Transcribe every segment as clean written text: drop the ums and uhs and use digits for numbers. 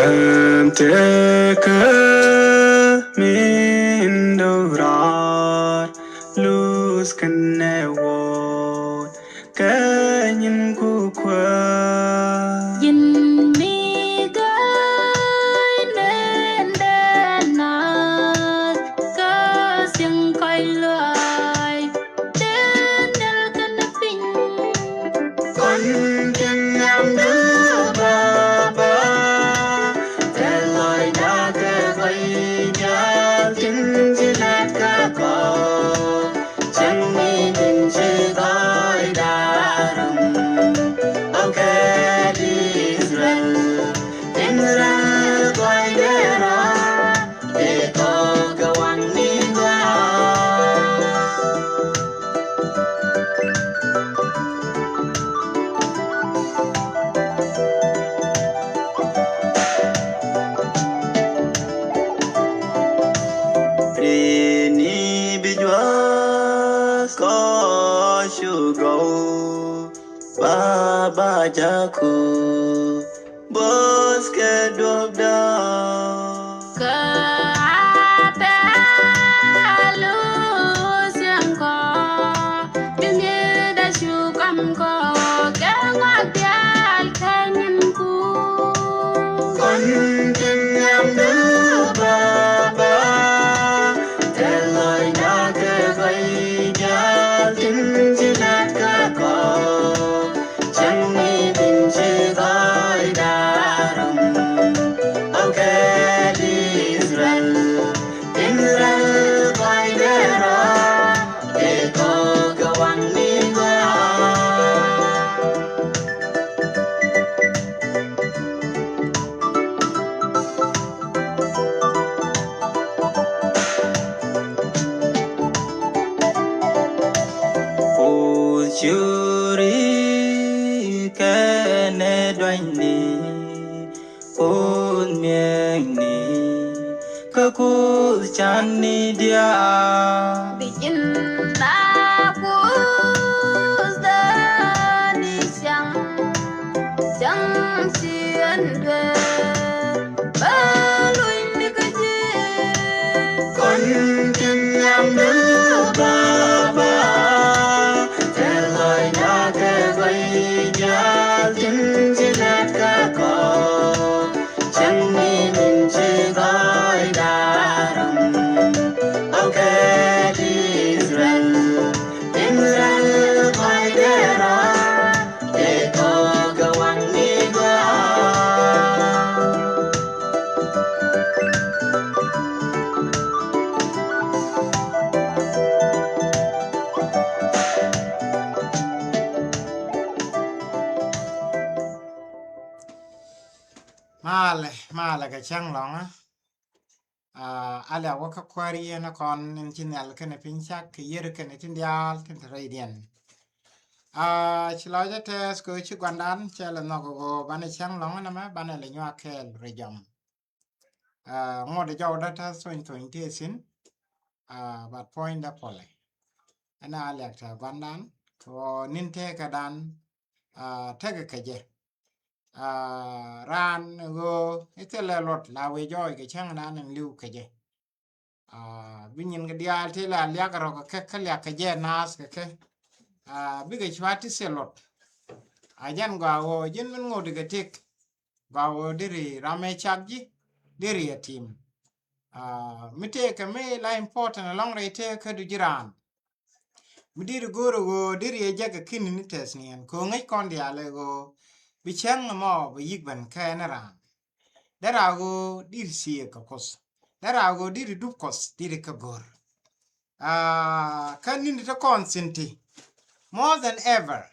فامتك من دورار لوس كنوات كان ينكو Yin mi gai nên đen nát ca siêng cay lại đến nhân căn phình con chân em đứa bà thế lời đã kể vậy cha chính chỉ là cả có chẳng mi tình chỉ gói đã rừng okay Israel Israel gọi để ra để có cái quan đi qua Rini bijwa ko shugo Baba jaku bos ke dobda ca pe lu siêng co bên nghe đã chịu cầm co cái ngoặc bial cái nhân cu con tim em đứa Baba thế lời đã kể vậy cha tin chỉ là cả có chẳng mi tình chỉ gói đã rừng okay Israel Israel gọi để ra để có cái quan đi qua Phù churi cái nê đoanh ni phun miệng ni cơ cu chan ni dia bikin aku dari siang chẳng xiên về balui mi kaji con tim em đứa Baba thế lời đã kể vậy cha tin chỉ là cả có chẳng mi mình chỉ gói đã rừng okay Israel Israel gọi để ra để có cái quan đi qua male ka chang long ala wa ka kwari na kon in chinel kana pinchak ke yer kana tindial tin radian chilo ja te sko chi gwandan chela no go bane chang long na ma bane le nywa kel rejam ngode jaw data so in to sin but point da pole ana ala ta gwandan ko ninte ka dan tege keje ran go itele lot la we joy ke chang na nang liu ke je binyin ga dia te la lya ga ro ka ka lya ke je nas ke bi ga chwati se lot ajan ga wo jin men ngo de tek ga wo diri rame chapji diri yatim mite ke me la important long re te ka du jiran mi diri goro go diri je ga kin ni tes ni ko ngai kon dia le go bi chang mo bi yik ban ka na ran darago dir sie ka kos darago dir dup kos dir ka gor kan ni ta consenti more than ever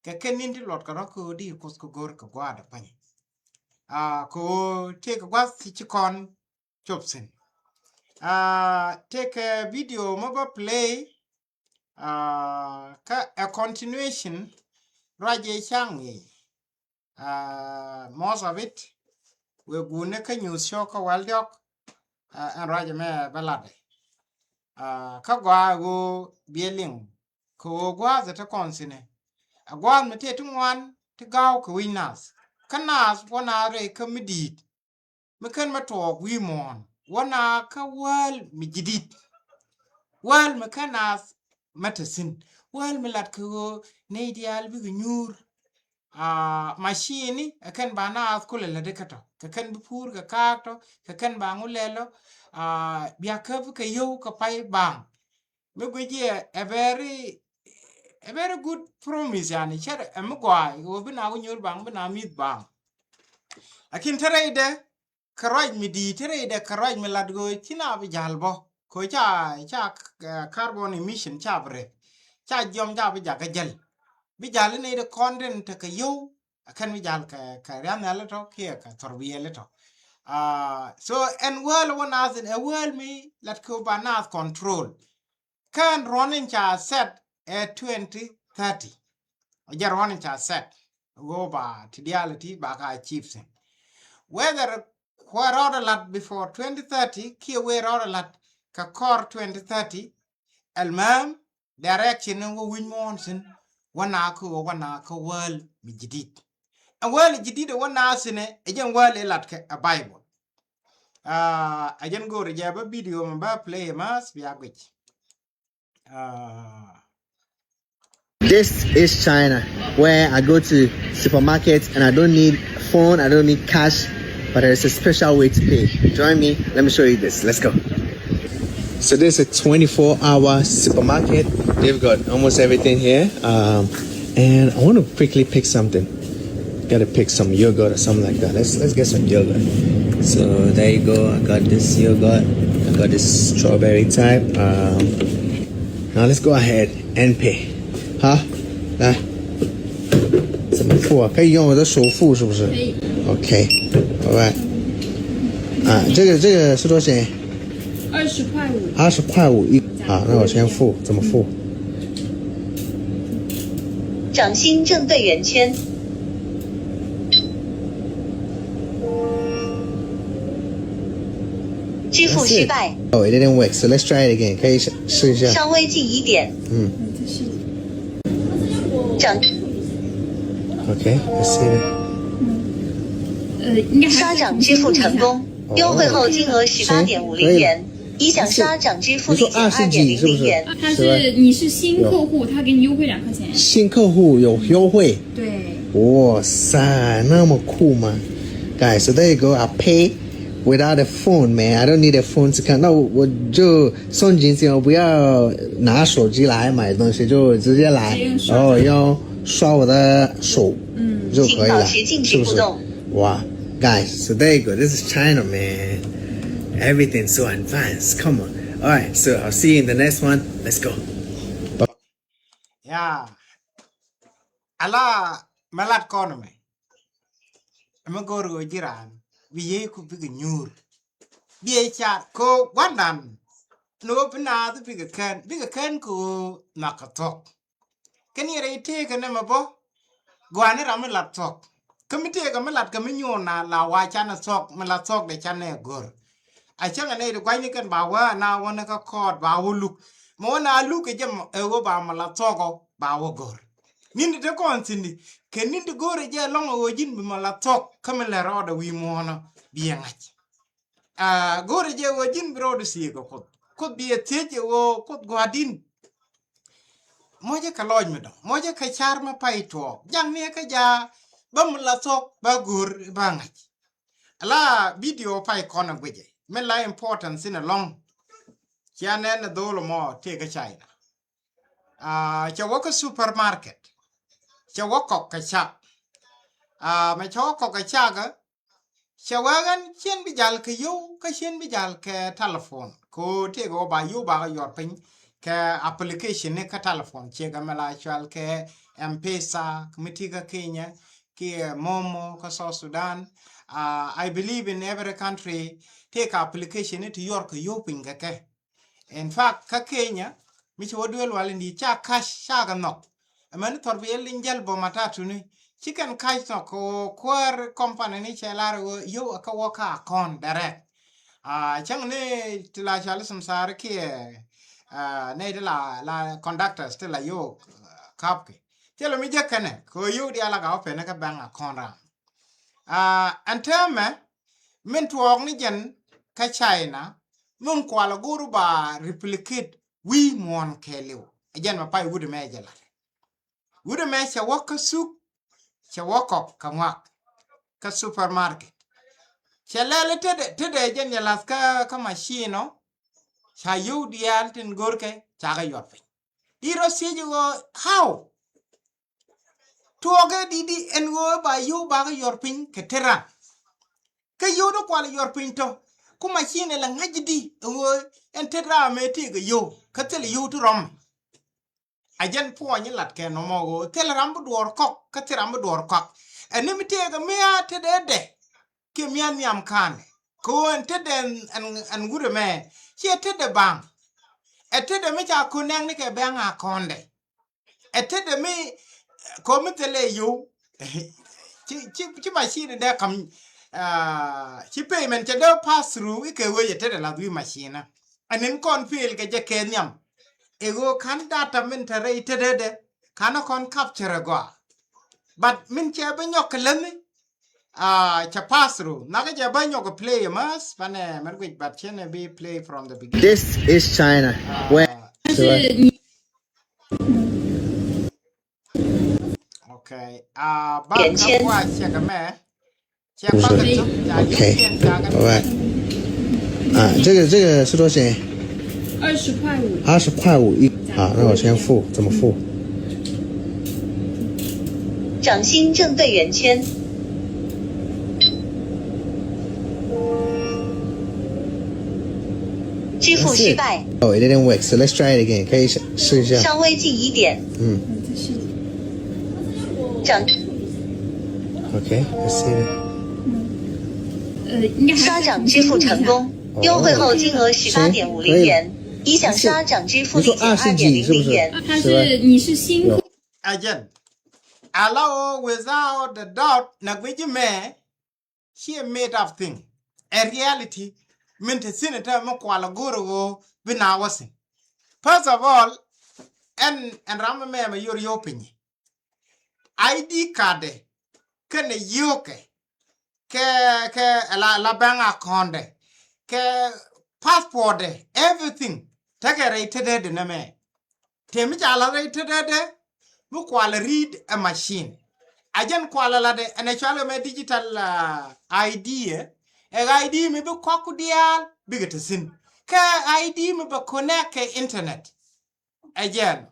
ka ken ni lot ka ko di kos ko gor ka gwa da pani ko te ka gwa si kon chopsen take a video mobile play ka a continuation raje changi most of it we gune ka news show ka waldok an raja me balade ka gwa go bieling ko gwa za ta konsine agwa mete tungwan ti gaw ko winas kanas wona re ka midit mekan ma to wi mon wana ka wal mi jidit wal mekan as matasin wal melat ko ne dial bi nyur machine kan ba na as kula la dekato ka kan bi pur ka kato ka kan ba ngulelo bia ka ka yo ka pai bang me gweje a very good promise yani chere am gwa wo bina go nyur bang bina mit bang akin tere karaj mi di tere karaj mi ladgo china bi jalbo ko cha carbon emission cha bre cha jom ja bi jaga jel bi jal ne de content ka yo akan bi jal ka ram na to ke ka torbiye le to so and well one as in a world me let ko banas control can running cha set at 2030 ja running cha set go ba tidiality ba ka achieve whether what order lot before 2030 ki we order lot ka core 2030 almam direction ngo win monsin wana ko wal mi jidid and wal jidid wana sine ejen wal elat ka a bible ajen go rejaba video ba play mas bi agwich This is China, where I go to supermarkets and I don't need phone, I don't need cash, but there's a special way to pay. Join me, let me show you this. Let's go. So this is a 24-hour supermarket. They've got almost everything here. And I want to quickly pick something. Gotta pick some yogurt or something like that. Let's get some yogurt. So there you go. I got this yogurt. I got this strawberry type. Now let's go ahead and pay. 好，来，怎么付啊？可以用我的手付是不是？可以。OK， 好吧。这个是多少钱？20块5。20块5一。好，那我先付，怎么付？掌心正对圆圈。支付失败。Oh, it didn't work. So let's try it again. 可以试一下。稍微近一点。OK, let's see it. 刷掌支付成功，优惠后金额18.50元。已享刷掌支付立减2.00元。你是新客户，他给你优惠2块钱。新客户有优惠。对。哇塞，那么酷吗 ？Guys, so there you go. I pay without a phone, man. I don't need a phone to 看。那我就送进去，我不要拿手机来买东西，就直接来，然后要刷我的手，就可以了，是不是？哇 ，Guys, so there you go. This is China, man. Everything's so advanced. Come on. All right, so I'll see you in the next one. Let's go. Yeah. Ala malat kono me. Ama goro jiran. Biye ku biga nyur. Biye cha ko wandan. No pina the biga can ko nakatok. Can you rate ka nema bo? Gwane ramalat tok. Kamite ka malat ka minyo na la wa chana sok malat sok de chane gor. Achanga ne kwa ni kan ba wa na wana ka kod ba wo look. Mo na look e jam e wo ba malat soko ba wo gor. Nindi de kon sindi. Ken nindi gore je long o jin bi malat sok kamela roda wi mo na biya ngach. Gore je wo jin bi roda si ko kod. Kod biya teje wo kod gwadin. Moje ka loj me do. Moje ka char ma pai to. Jang ne ka ja ba malat sok ba gor ba ngach. Ala video pai kona gweje. Men la importance in a long kianen na dolo mo take a China. Chawaka supermarket. Chawaka kachak. Ma chawaka kachaga. Chawagan chien bijal ka yo ka chien bijal ka telephone. Ko take go by you ba your pin ka application ne ka telephone. Chega mela chal ka M-Pesa, Kmitiga Kenya, ki Momo, ka South Sudan. I believe in every country take application to York yoping ke. In fact, ka Kenya, which would well in the cha cash shaga knock. A man torbiel in jelbo matatu ni. Chicken cash knock or queer company ni chelaro yo a kawaka account direct. Chang ne tila chalism sarki ne la conductor still a yo kapke. Tell me jakane, ko yo di alaga open a bank account. And tell me, min tuok ni jen ka China mun kwala guru ba replicate we mon kelew jen ma pai wude me jela wude me cha waka suk cha waka kamwa ka supermarket cha lele tede jen ya ka machine cha yu dial tin gorke cha ga yope iro siji go how tuoge didi en go ba yu ba ga yorpin ke terra ka yu do kwala yorpin to ku machine la ngajidi wo en terra me ti ga yu ka tel yu to rom ajen po ni lat ke no mo go tel ram bu dor kok ka tel ram bu dor kok eni mi te ga me te de ke mi an yam kan ko en te den an gure me che te de bang etede me cha kuneng ni ke banga konde etede me ko me tele yu chi machine de kam chi payment che do pass through ke we etede la du machine anen kon feel ke je kenyam ego kan data min tare etede de kana kon capture go but min che be nyok lemi cha pass through naga je ba nyok play mas pane mer gwit but chene be play from the beginning. This is China, where. 但是你 Okay. 点签。不是。OK。拜拜。这个是多少钱？20块5。20块5一。好，那我先付，怎么付？掌心正对圆圈。支付失败。Oh, it didn't work. So let's try it again. 可以试一下。稍微近一点。掌。Okay, let's see it. 应该刷掌支付成功，优惠后金额18.50元。已想刷掌支付立减2.00元。它是你是新客。Again, allow without the doubt, na gwiji me, she made up thing. A reality. Minti sinita mo kwala guru bina wasin. First of all, and rama me ma yuri opinyi. ID card kene yoke ke la banga konde ke passport everything take rated na me. Temi jala rated mo kwala read a machine. Ajen kwala la de and actually me digital ID ID me be kokudial bigete sin ka ID me be connect ke internet again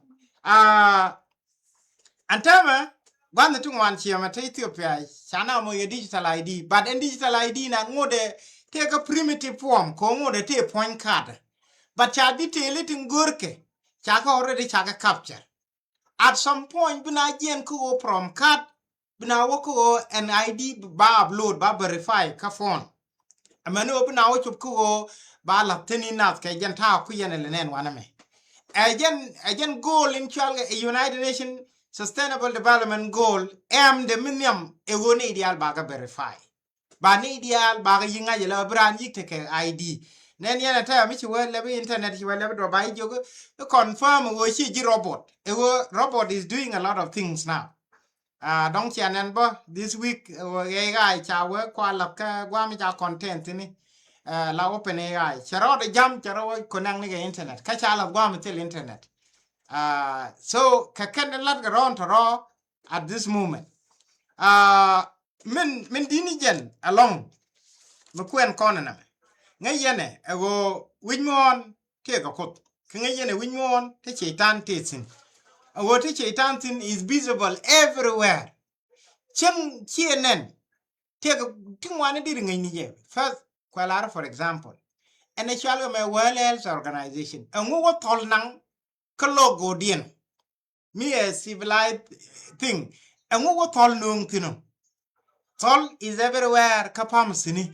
antama gwanda tungwan chiama te Ethiopia chana mo ye digital ID but in digital ID na ngode take a primitive form ko ngode te point card but cha detail it in gorke chaka already chaka capture at some point bina jen ko from card bina woko an ID ba upload ba verify ka phone amanu open now chup ko ba la teni nat ke jen ta ku yen le nen wana me again goal in United Nations Sustainable Development Goal the minimum e woni ideal ba ga verify ba ni ideal ba ga yinga je la bran yik te ID nen yana ta mi chi wele be internet chi wele do ba jogo confirm wo chi ji robot robot is doing a lot of things now. Don't channel bo this week AI cha we kwa la ka gwa mi cha content ni la open AI charo de jam charo connect ni internet ka cha la gwa mi tel internet so ka ken la ron to ro at this moment min dini jen along mo kwen kono na ngai yene ego winmon ke ga kot ngai yene winmon te chetan tesin what Chaitantin is visible everywhere. CNN take a thing one did in Niger. First, Kuala, for example, and a shallow my World Health Organization, and who were told now, Kalogo Dien, me a civilized thing, and who were told no Kino. Toll is everywhere, Kapamasini.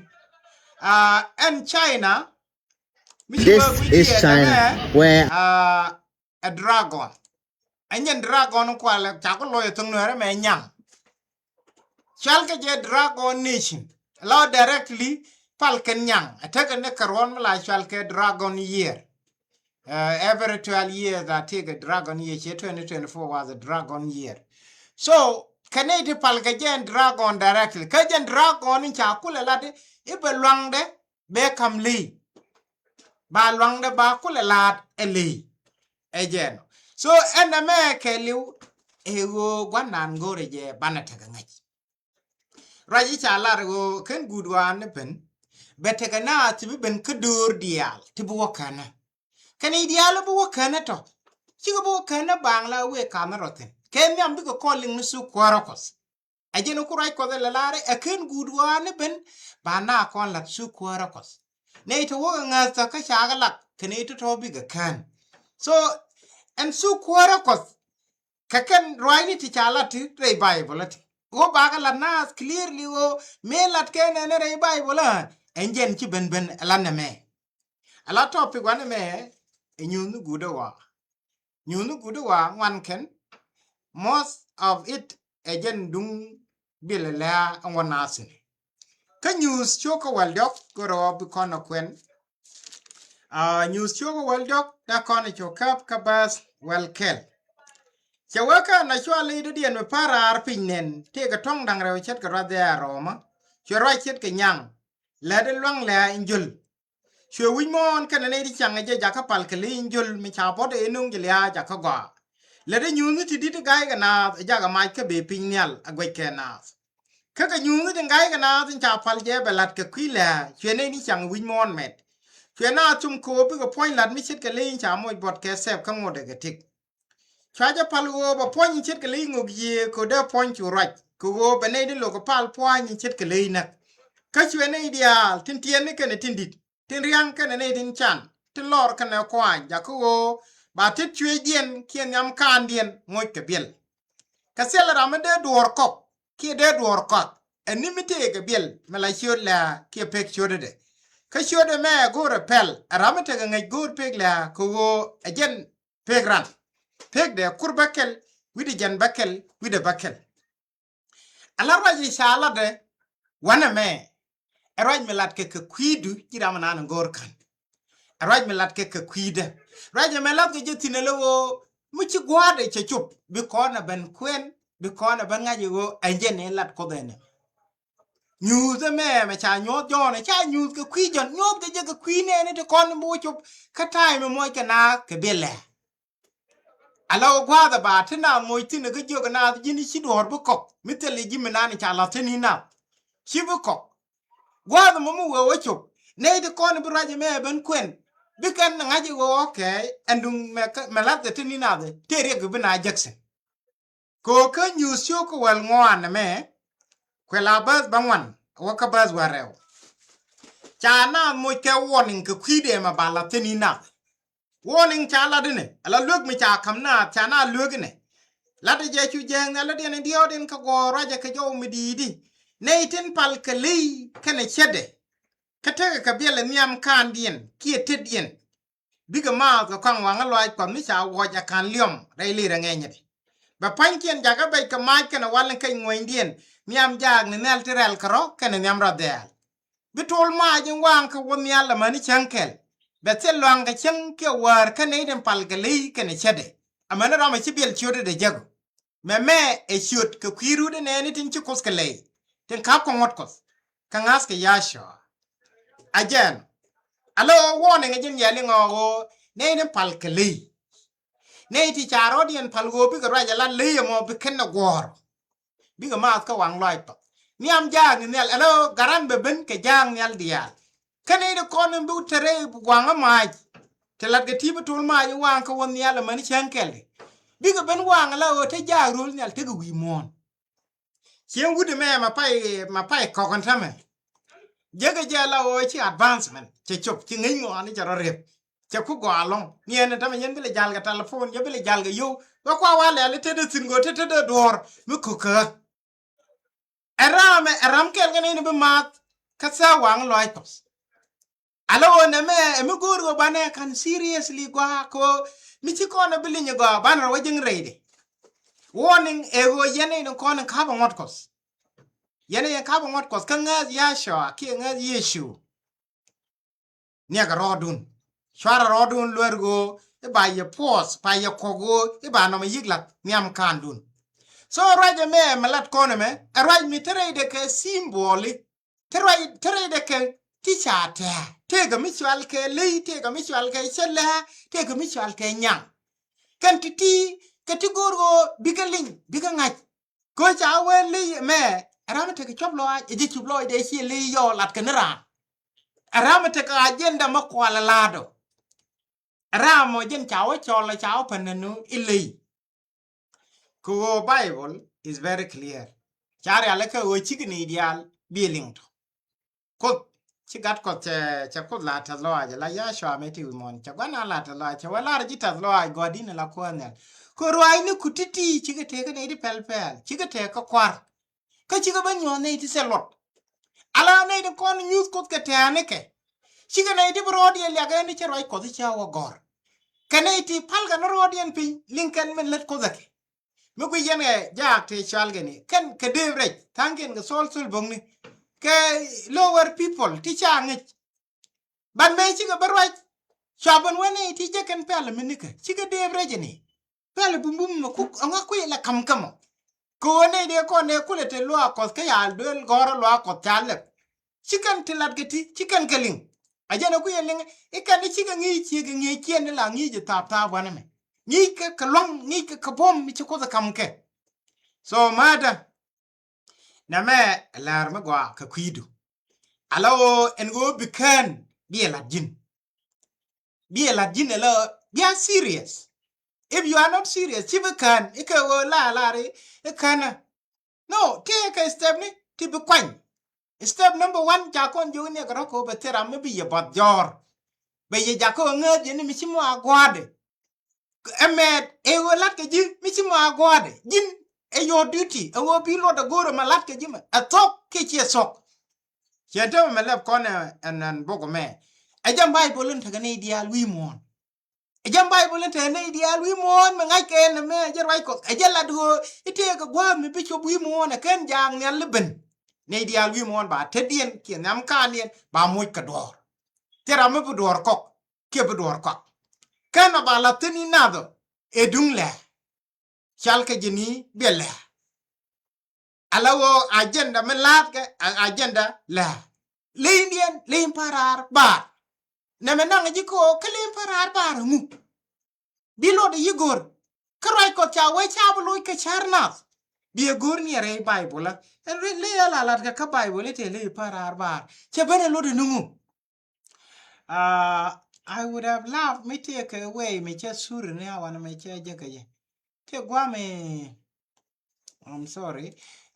And China, this is China, where a dragon. Anyan dragon kwala chako loyo tungno me nyang chalka je dragon nation law directly falken nyang ataka ne karon la chalka dragon year every 12 years that take a dragon year 2024 was a dragon year so kanete palka je dragon directly kajen dragon in chakula lade ibe lwangde be kamli ba lwangde ba kulelat eli ejen so ena me keliu ego gwanan gore je banata ngach raji chala go ken gudwan ben betega na tibi ben kudur dial tibu wakana kani dial bu wakana to chigo bu wakana bangla we kamaroten ken yam bigo calling nusu kwarokos ajeno kurai ko de lare e ken gudwan ben bana kon la su kwarokos ne to wo ngata ka shagala kani to biga kan so en su kwarokos kaken roini ti chala ti re bible ati wo bagala nas clearly wo melat ken ne re bible enjen ci ben lan me ala topic wan me nyunu gudo wa wan ken most of it ejen dung bilala ngonasin ka news choko waldok goro bi kono kwen news choko waldok da kono chokap kabas welkel chawaka na chwali de dien me parar pinnen te ga tong dang rew chet ga rade aroma choro chet ke nyang la de long la injul chwe wimon kan ne di changa je jaka pal ke injul mi cha pot e nung glia jaka gwa la de nyunu ti di gai ga na jaga mai ke be pinyal agwe ke na ka ga nyunu de gai ga na tin cha pal je belat ke kwila chwe ne ni chang wimon met chwe na tum ko bi ko point lat mi chet ke le cha mo bot ke sep ka ngode ke tik chaja palwo ba point chet ke le ngog ko de point chu right ko go be ne di lo ko pal point chet ke le na ka chwe ne ideal tin tien ne kene tin dit tin riang kene ne tin chan tin lor kene kwan ja ko ba tit chwe dien kien yam kan dien ngoy ke biel ka sel ramade dor kop ki de dor kop enimite ke biel mala chod la ki pek chode de ka chode me go repel ramate ga ngay go pek la ko ajen pek ran pek de kurbakel widi jan bakel widi bakel ala raji shala de wana me eraj melat ke kwidu jiram nan ngor kan eraj melat ke kwida raj melat ke jotine lewo muchi gwade che chup bi kona ben kwen bi kona ben ngaji go enjene lat ko dene news me cha nyot jone cha news ke kwijon nyot ke je ke kwine ne to kon bu chup ka time mo ke na ke bele alo gwada ba tina mo tine ke joga na jini shidor bu kok mitele jimina ni cha latini na shibu kok gwada mo wo chop ne de kon bu raje me ben kwen bikan ngaji wo okay andung me lat de tini na de tere ke bina jackson ko ka news show ko wal ngwan me kwela bas bangwan waka bas warew chana mo ke warning ke kwide ma bala tini na warning chala dine ala lug mi cha kamna chana lug ne la de je chu jeng na la de ne diodin ka go raje ke jo mi di ne tin pal ke li kene chede katega ka biele niam kan dien kie tedien biga ma ka kan wanga loy kwa mi cha wo ja kan liom dai li ra ngenye ba pankien jaga bay ka ma kana walan kay ngoy dien niam jag ne nel tirel karo kene niam ra del bitol ma jin wan ka won yalla mani chankel betel wanga chen ke war kane den pal ke li kene chede amana ra ma ci biel chode de jago me e chot ka kwiru de ne ni tin ci koskele tin kap ko ngot kos ka ngas ke yasho again alo warning again yali ngo ne palkeli ne ti charo dien palgo bi ga raja lan le mo bi ken gor bi ga ma ka wang loy to ni am jang ni alo garan be ben ke jang nyal dia kane de kon bu tere bu wanga ma te lat ga ti bu tul ma yu wang ka won yalla man chankel bi ga ben wang la o te jarul nyal te gu wi mon chen wude me ma pai ko kon tame jaga jala o chi advancement che chop chi ngi ngo ani jaro rep che ku go along ni ene tame yen bele jalga telephone ye bele jalga yo wa kwa wale ale te de singo te de dor mu ku ka aram kel ngene ni be mat ka sa wang loy tos alo ne me gur go bane kan seriously gwa ko mi chi ko na bele ni go ban ro jing reide warning e go yene no ko na ka ba ngot kos yene ya ka ba ngot kos kan nga ya sho ki nga yeshu ne ga rodun shwara rodun lwergo e ba ye pos pa ye kogo e ba no me yiglat nyam kandun so raje me malat kono me raj mi tere de ke symbolic tere de ke teacher te ga mutual ke le te ga mutual ke sella te ga mutual ke nyang kan titi kategoro bigaling bigangach ko cha we le me arama te ke choblo e ji choblo de chi le yo lat ke nra arama te ka agenda makwala lado aramo jen chawo chola chawo pananu ile ko Bible is very clear chare alaka o chigni ideal biling to ko chigat ko che ko la ta lo aja la ya shwa meti mon cha gwana la ta lo cha wala ji ta lo ai godine la ko ne ko roi ni kutiti chigate ka ne di pel chigate ka kwar ka chiga banyo ne ti selot ala ne de kon news ko ka tane ke chiga ne di brodi ya ga ni che roi ko ti cha wo gor kane ti palga no rodien pin linkan men let ko zake me ku yene jak te chalgeni kan ke devre tangen ga sol bongni ke lower people ti changi ban me chi ga barwaj chaban wene ti je kan pele minika chi ga devre jeni pele bumbum no ku anga ku la kam ko ne de ko ne ku le te lo ko ke ya del goro lo ko chale chi kan tilat geti chi kan keling ajana ku yeling ikan chi ga ngi kien la ngi je ta bwana me ngi ka kalong ngi ka bom mi chi ko da kam ke so mada na me alar me gwa ka kwidu alawo en go bikan biela jin elo be serious if you are not serious chibukan ikawo la re ikana no take a step ni tibu kwan step number 1 jakon jone gro ko betera me bi yebot jor be ye jako ngad ye ni michimo agwade emet e wolat ke ji michimo agwade jin e your duty e wo bi lo da goro malat ke jima atok ke chi sok chento me lep kone en bogo me e jam Bible en tagane ideal wi mon e jam Bible en tagane ideal wi mon me ngai ken me je roi ko e jella do ite ga gwa me bi cho wi mon ken jang ne leben ne ideal wi mon ba tedien ki nam kanien ba moy ka dor tera me bu dor kok ke bu dor kok kana ba la tini nado e dungle chalke jini belle alawo agenda me lat ke agenda la leindien lein parar ba na me nang jiko kelim parar bar mu bilo de yigor karai ko cha we cha bu ke charna bi gor ni re Bible le la lat ka Bible te le parar bar che bene lo de nungu I would have loved me take away me just sure ne awana me che jekaye te gwa me I'm sorry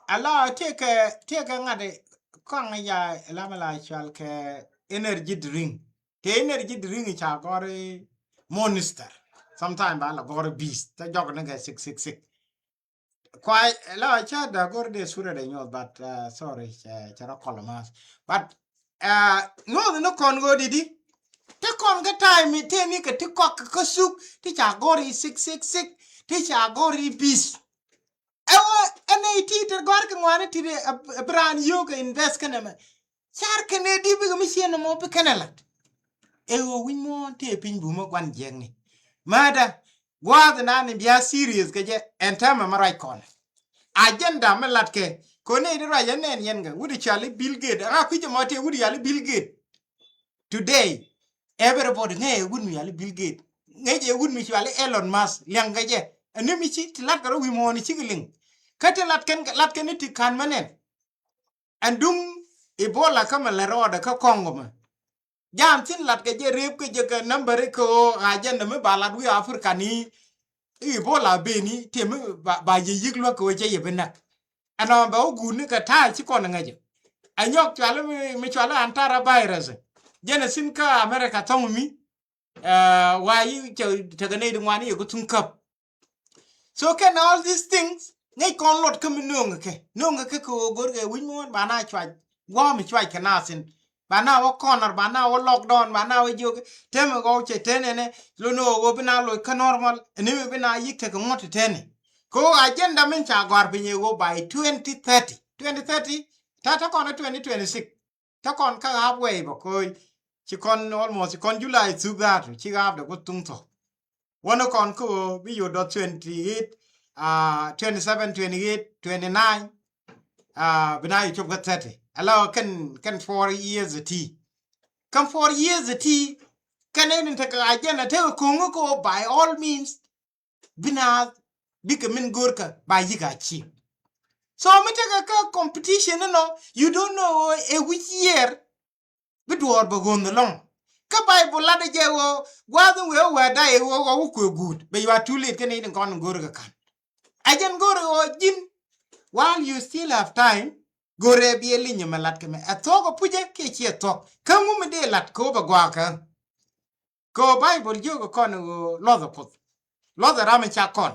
Allah take ngade kong ya lamala chal ke energy drink te energy drink cha gore monster sometime ba la gore beast ta jog na ga 666 quite la cha da gore de sura de nyot but sorry cha kolomas but no kon go didi te kon ga time te ni ke te kok ka suk ti cha gore 666 ti cha gore beast ewa ene ti gor ke ngwane ti bran yoga invest kana ma char kene di bi mi sien mo pe kanala ewo wi mo te pin bu mo kwan jengni mada gwa na ni bia serious ke je entama marai kon agenda melat ke ko ne ira yen ga wudi chali Bill Gates ra ku je mo te wudi yali Bill Gates today everybody ne wudi yali Bill Gates ne je wudi mi yali Elon Musk lyanga je ene mi chi tilat ga wi mo ni chigiling kate lat ken ti kan manen andum ebola kama la roda ka kongo ma jam tin lat ke je rep ke je ka number ko agenda me balat wi Africa ni ebola be ni te me ba ye yiglo ko je yebena ana ba ogu ni ka ta chi kon ngaje anyok chwale mi chwale antara virus jena sin ka America tomi wa yi te ga ne ngwani yo tun kap so can all these things ngay kon lot kem nonga ke ko gorge winmon bana chwa wa mi chwa kanasin bana wo corner bana wo lockdown bana wo jog tem go che tenene lo no wo bina lo ka normal ni mi bina yikte ko mot tene ko agenda min cha gwar binye go by 2030 ta kon 2026 ta kon ka halfway bo ko chi kon almost kon July to that chi gab de go tungto wono kon ko bi yo 28 27 28 29 bina yu chop 30 allow can 4 years a tea come 4 years a tea can en ta ka ajana te ko by all means bina bika min gorka by yiga chi so me take a competition no you don't know which year bidwor bagon the long ka bible la de jewo gwadu we da e wo ko good but you are too late can even kon gorga kan ajen gorga jin while you still have time gore bi linya malat ke me atoko puje ke chi atok kamu me de lat ko ba gwa ka ko bible jogo kon lo the pot lo the ram cha kon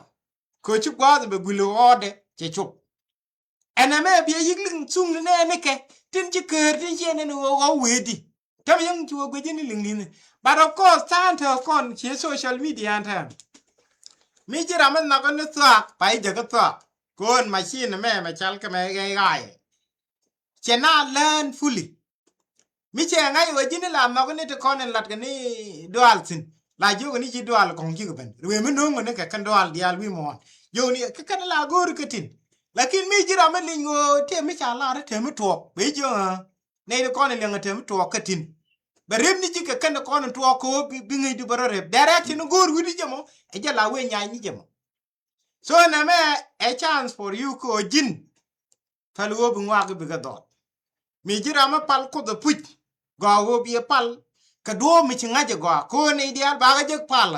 ko chi gwadu be gulo ode che chup eneme bi yigling sung ne ke tin chi ker tin chi ne wo wedi tam yang chu go jini lingin but of course tan to kon chi social media anta mi jira man na kon tsak pai de ko tsak kon machine me ma chal ke me gai chena learn fully mi che ngai wo jini la ma kon te kon lat ke ni dual sin la jo ni chi dual kong chi ben we me no ne ka kan dual dial wi mo yo ni ka kan la gor ke tin lakin mi jira man lingo te mi chala re te mi to be jo ne kon le te mi to ka tin berem ni jike kan kon to ko bi ngi du baro rep direct no gor wudi jamo e jala we nya ni jamo so na me a chance for you ko jin falwo bu ngwa bi ga do mi jira ma pal ko do puj go wo bi pal ka do mi ci ngaje go ko ne dial ba ga je pal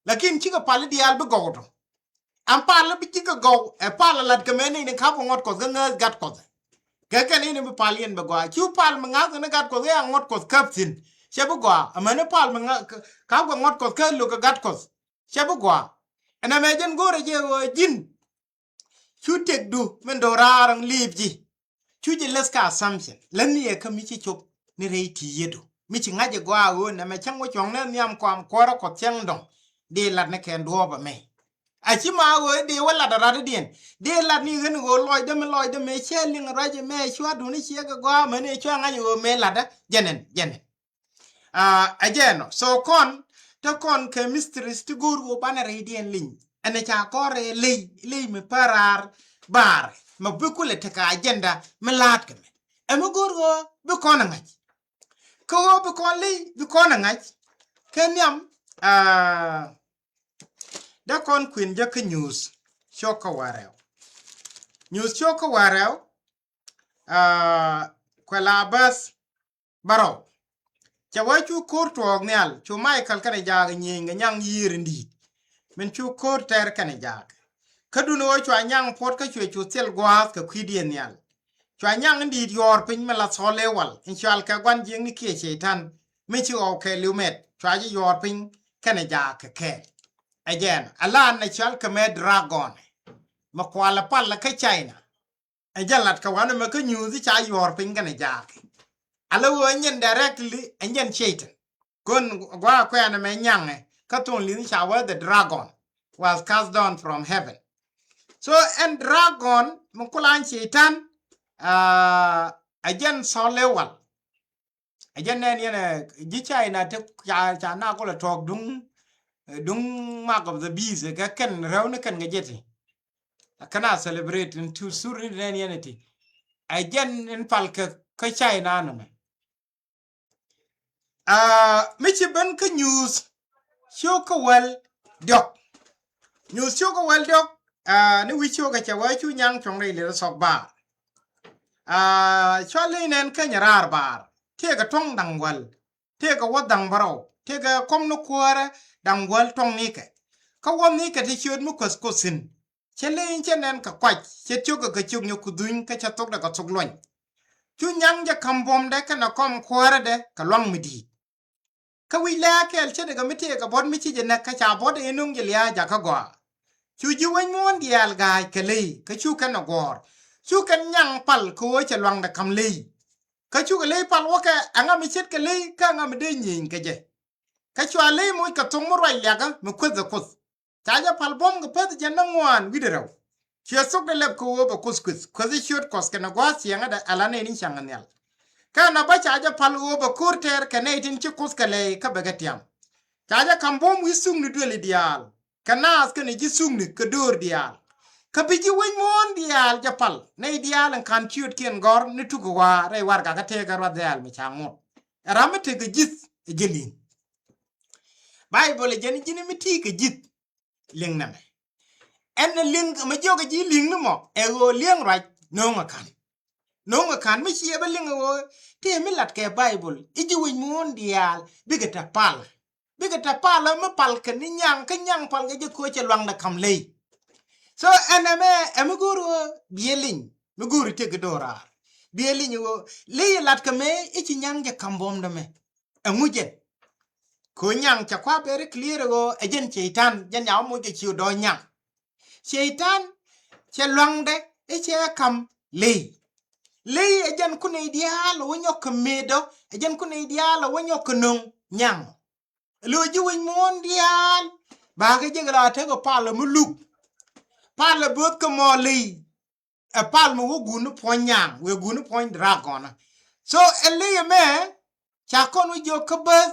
lakin ci ga pal dial bi go do am pal bi ci ga go e pal lat ka me ni ka bo ngot ko ga gat ko ka ka ni bi pal yen ba go ci pal ma nga na gat ko ga ngot ko kaptin shebu gwa amane pal ma ka gwa ngot ko ka lu ka gat ko shebu gwa ana me jen gore je jin chu tek du men do rarang libji chu je leska assumption lan ye ka mi ci chop ni reiti yedo mi ci ngaje gwa wo na me chango chong na nyam kwam kora ko cheng dong de lat ne ken do ba me a ci ma wo de wala da rada dien de lat ni gen go loy de me cheling raje me chwa du ni ci ga gwa me ne chwa ngaje wo me lada jenen again so kon to kon ke mysteries to guru banare dien lin ene cha kore lei me parar bar ma bukule te ka agenda me lat ke e mo guru bu kon ngaj ko bu kon lei bu kon ngaj kenyam da kon queen jak news shoka wareo kwela bas baro chawa chu kor to nyal chu Michael kane jag nyinga nyang yirindi men chu kor ter kane jag kaduno wo chu anyang pot ka chu sel gwas ka kwidien nyal chu anyang ndi yor pin mala solewal inshal ka gwan jing ni ke shetan me chu okay lumet chu aji yor pin kane jag ke again alan na chal ka me dragon makwala palla ka China ajalat ka wana me ka news cha yor pin kane jag alo nyen directly nyen shaitan kon gwa kwa na me nyange katon lin shawa the dragon was cast down from heaven so and dragon mukulan shaitan again solewal again ne gicha ina te cha na ko la tok dung mark of the beast ga ken rawne ken ngejeti kana celebrate in to surinity again in palka ka China na me michi ben ka news shoka well dok news shoka well dok ni wi shoka chawa chu nyang chong le sok ba chole nen ka nyarar bar te ga tong dangwal te ga wadang baro te ga kom no kwara dangwal tong ni ke ka won ni ke te chod mu kos kosin chele nen ka kwach che choka ka chung nyoku duin ka chatok da ka choklon chu nyang ja kambom de ka na kom kwara de ka long midi ka wi la kel che de ga mite ka bod mi chi je na ka cha bod e nung je lia ja ka gwa chu ji wen mon dial ga ke le ka chu kan gor chu kan nyang pal ko che lwang da kam le ka chu le pal wo ka anga mi chet ke le ka nga me de nyin ke je ka chu le mo ka tong mo rai la ga me ko za ko ta ja pal bom ga pad je na ngwan wi de raw che sok de le ko ba kuskus ko ze shot kos ka na gwa si anga da ala ne ni chang nyal kana ba chaja palu ba kurter kana itin ci kuskale ka bagatiam chaja kambom wisung ni dwele dial kana aska ni jisung ni kadur dial kabiji wen mon dial japal ne dial kan chiut kien gor ni tugo wa re war ga te ga dial mi chango ramete ga jit gelin bible jeni jini mi ti ga jit ling na me en ling ma joga ji ling no mo e go ling right no kan mi chi ba ling wo te mi lat ke bible iji wen mon dial bigata pal ma pal ka ni nyang pal ga ko che lwang da kam lei so eneme emuguru bieling muguru tegdora bieling wo le lat kame ichi nyang ja kambom dame engujen ko nyang cha kwa bere clear go ejen cheitan jan yaw mo ke chiu do nyang cheitan che lwangde eche kam le ejen kune ideal wo nyok medo ejen kune ideal wo nyok nong nyang lo ji wen mon dial ba ga jegla te go palo muluk pala bot ko moli a pal mo gunu ponyang we gunu point dragon so ele me cha kono jo kobas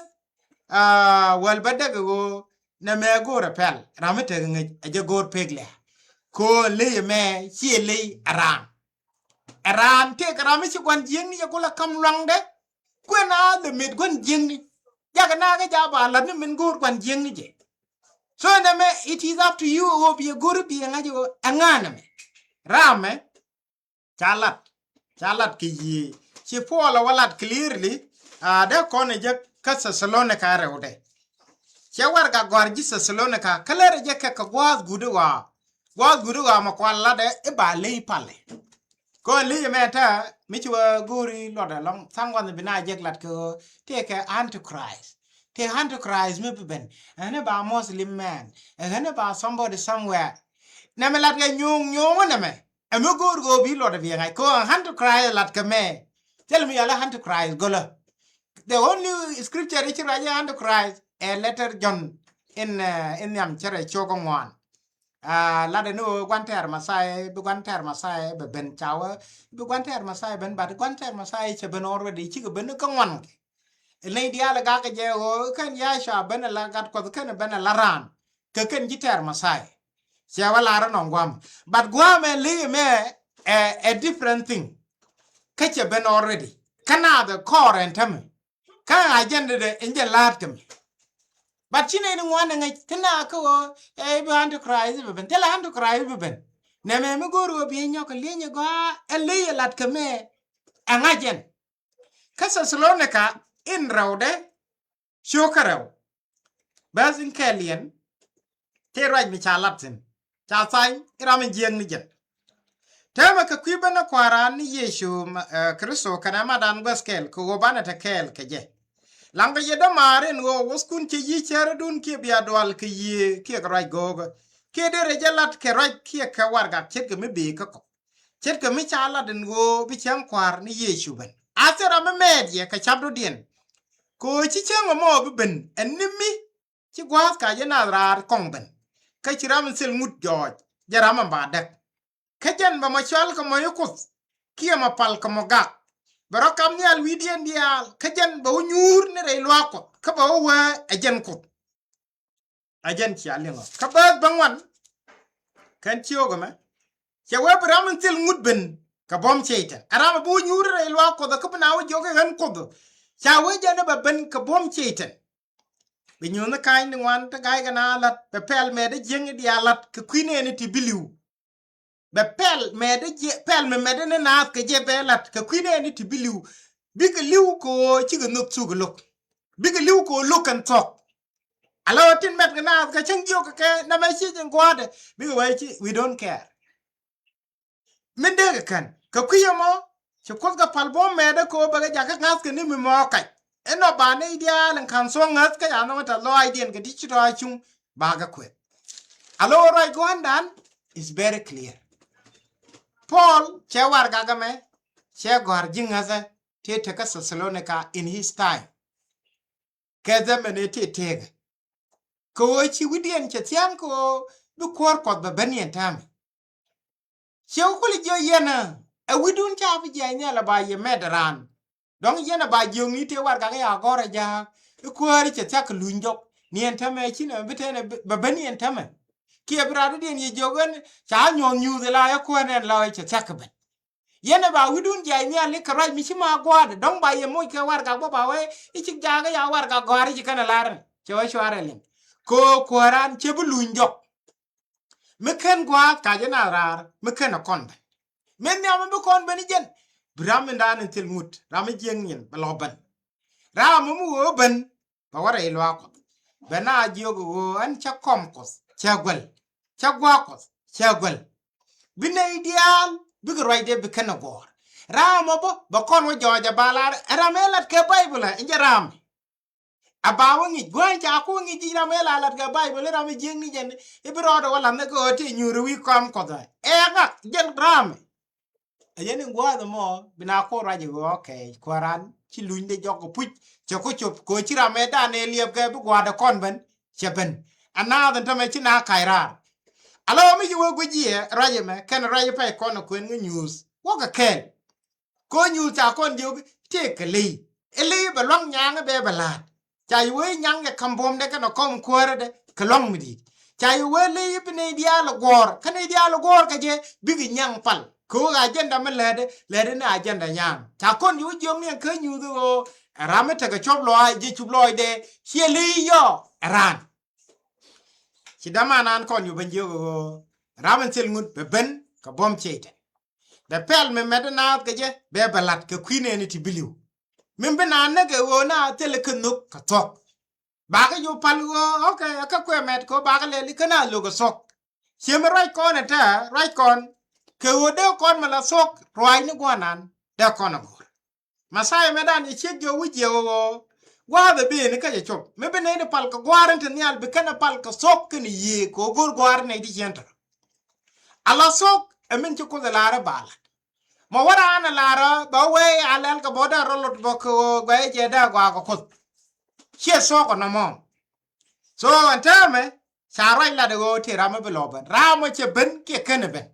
wal badago na me go repel ramete ngi aje gor pegle ko le me chi le aran te krami chi kwan jing ni ko la kam langde kwena de mit kwan jing ni jaga na ga jaba la ni min gor kwan jing ni je. So it is up to you or be a good be anganame. Rame chalat ki yi. She pola walat clearly de kone je kasa Salonika rewde. She warga gorjisa Salonika kalere je ka gwaz guduwa makwala de iba lei pale. Ko li meta michwa guri loda long sangwan bina jeklat ko take Antichrist. Te Antichrist me ben ene ba Muslim man ene ba somebody somewhere na me lat ga nyong na me e me go bi lo de bi ngai ko Antichrist lat ka me tell me ala Antichrist golo the only scripture which raja Antichrist a letter John in yam chere chokongwan la de no gwanter masai be ben chawa be gwanter masai ben ba gwanter masai che ben already chi ben ko ngwan le diala ga je o kan ya sha ben la gat ko kan ben la ran ke kan jiter masai sia wala ran ngwam but gwam le me a different thing kache ben already kana the core and tam kan agenda de inje latem but chine ni ngwana ngai tina ko e be Antichrist be ben tela Antichrist be ben ne me goro bi nyok le nye go le lat ke me angajen kasa Salonika in raude shokaraw bazin kalien te raj mi chalatin cha sai ram jeng ni jet tema ka kwibana kwara ni Yesu Kristo kana madan baskel ko bana ta kel keje langa yeda maren wo woskun ci yi chere dun ke biya dwal ke yi ke raj gogo ke de rejalat ke raj ke ka warga chet ke me be ka ko chet ke mi chaladin go bi chang kwar ni Yesu ben asera me medye ka chabdo dien ko chi chang mo ben enimi chi gwas ka jena rar kong ben ka chiram sel mut joj jaram ba dak ka jan ba ma chal ko mo yukut kia ma pal ko mo gak baro kam ni al widien dial ka jan ba nyur ne re lwa ko ka ba wa ajen ko ajen chi alengo ka ba bangwan kan chiogo ma che wa bram sel mut ben ka bom cheita arama bu nyur re lwa ko da ka na wo joge han ko do chawe jana ba ben ka bom cheiten be nyuna kain ni wan ta gai gana lat be pel me de jeng di alat ka kwine ni ti biliu be pel me de pel me de na ka je be lat ka kwine ni ti biliu bi ka liu ko chi ga nok su ga lok bi ka liu ko lok kan tok alo tin met gana ka chang jo ka na ma chi jeng kwade bi ga wai chi we don't care men de kan ka kuyamo che ko ga palbo mede ko ba ga ka ngas ke ni mi mo kai eno ba ne ideal kan so ngas ka ya no ta lo idea ke ti chiro achung ba ga kwe alo right go andan is very clear Paul che war ga me che gor jingaza te te ka Salonika in his time ke da mene te tega ko chi widien che tiam ko bu kor ko ba benien tam che ko li jo yena a widun cha bi janya la ba ye medran dong yena ba jongi te war ga ya gore ja ko ri che tak lunjok ni entame chine bitene ba bani entame kia brado din ye jogen cha nyon nyu de la ya ko nen la che sakben yene ba widun jay ni ali karaj mi chima gwade dong ba ye moy ka war ga ba we ichi jaga ya war ga gwari ji kana laran che wa shware lim ko koran che bu njok meken gwa ka jena rar meken akon men ya me kon beni jen bram ndan til mut ram jeng yin baloban ram mu wo ben ba wara ilo akon bena jiogo an cha komkos cha gwal cha gwakos cha gwal bina ideal biga roide bikana gor ramo bo bakon wo joja balar ramelat ke bible inja ram abawo ngi gwanja ko ngi ji ramelat ke bible ram jengi jen ibrodo wala ne ko te nyuru wi kom ko da ega jen ram ayeni ngwa mo bina ko raje go okay kwaran ci lunde jogo puch ko chop ko ci rameda ne lieb ke bu gwada kon ben cheben ana dan tame ci na kaira alo mi wo gujie raje me ken raje pa kono kwen news wo ka ken ko news ta kon dio te kele ele ba long nyang be balat cha yu nyang ke kambom de kana kom kwore de kalong midi cha yu le ibne dia lo gor kana dia lo gor ka je bigi nyang pal ko agenda me lede na agenda nyang ta kon yu jom ne ke news go ramete ka chop lo ji chup lo de hieli yo ran ci dama nan kon yu banjo go ramen sel ngut be ben ka bom chete be pel me medana ke je be balat ke kwine ni tibiliu min bena na ke wo na tele kenuk ka tok ba ga yu pal go okay ka kwe met ko ba ga le kana lo go sok cheme right kon ta right kon ke wo de kon mala sok roi ni gwanan de kon go masai medan ni chegyo wuje wo wa be be ni ka je chop me be ne pal ka gwarante ni al be kana pal ka sok ni ye ko gor gwar ne di jenta ala sok emin ci ko de lara bala mo wara ana lara ba we alal ka boda rolot boko gwa je da gwa ko che sok no mo so antame sarai la de go te rama be loban rama che ben ke kana ben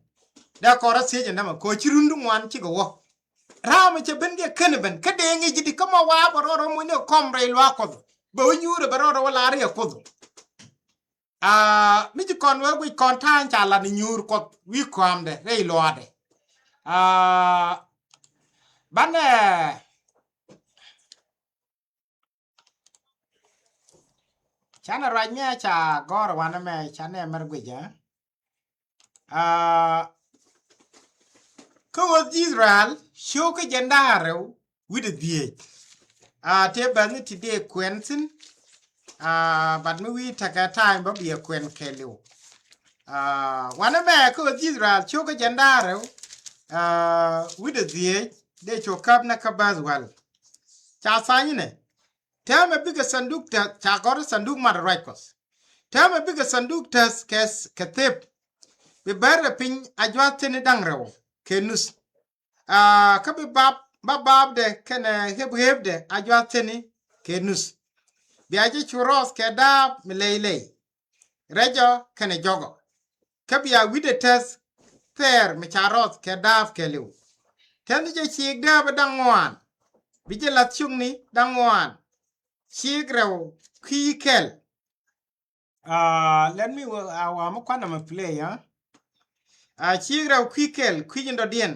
da ko ra se je ndama ko ci rundu wan ci go wo rama che ben ge kana ben ka de ngi jidi kama wa baro mo ne komre lo ko ba nyure baro wala re ko mi ji kon we kon tan cha la ni nyur ko wi kwam de re lo ade bane chana ranya cha gor wana me chane mer gweja ko Israel show ke jendare with the te ban ti de kwensin but we take a time but be a kwen kelu wana me ko Israel show ke jendare with the de chokap na kabazwal cha sanyine tell me bigger sanduk ta cha gor sanduk mar raikos tell me bigger sanduk tas kes ketep be bare pin ajwatene dangrewo kenus kabi bab de kene heb de ajwatene kenus biaje churos ke da milele rejo kene jogo kabi ya wide tas ter mi charos ke daf kelu tendi je chig da badangwan bije la chungni dangwan chigrew kikel let me mo kwana ma play chigrew kikel kwindo dien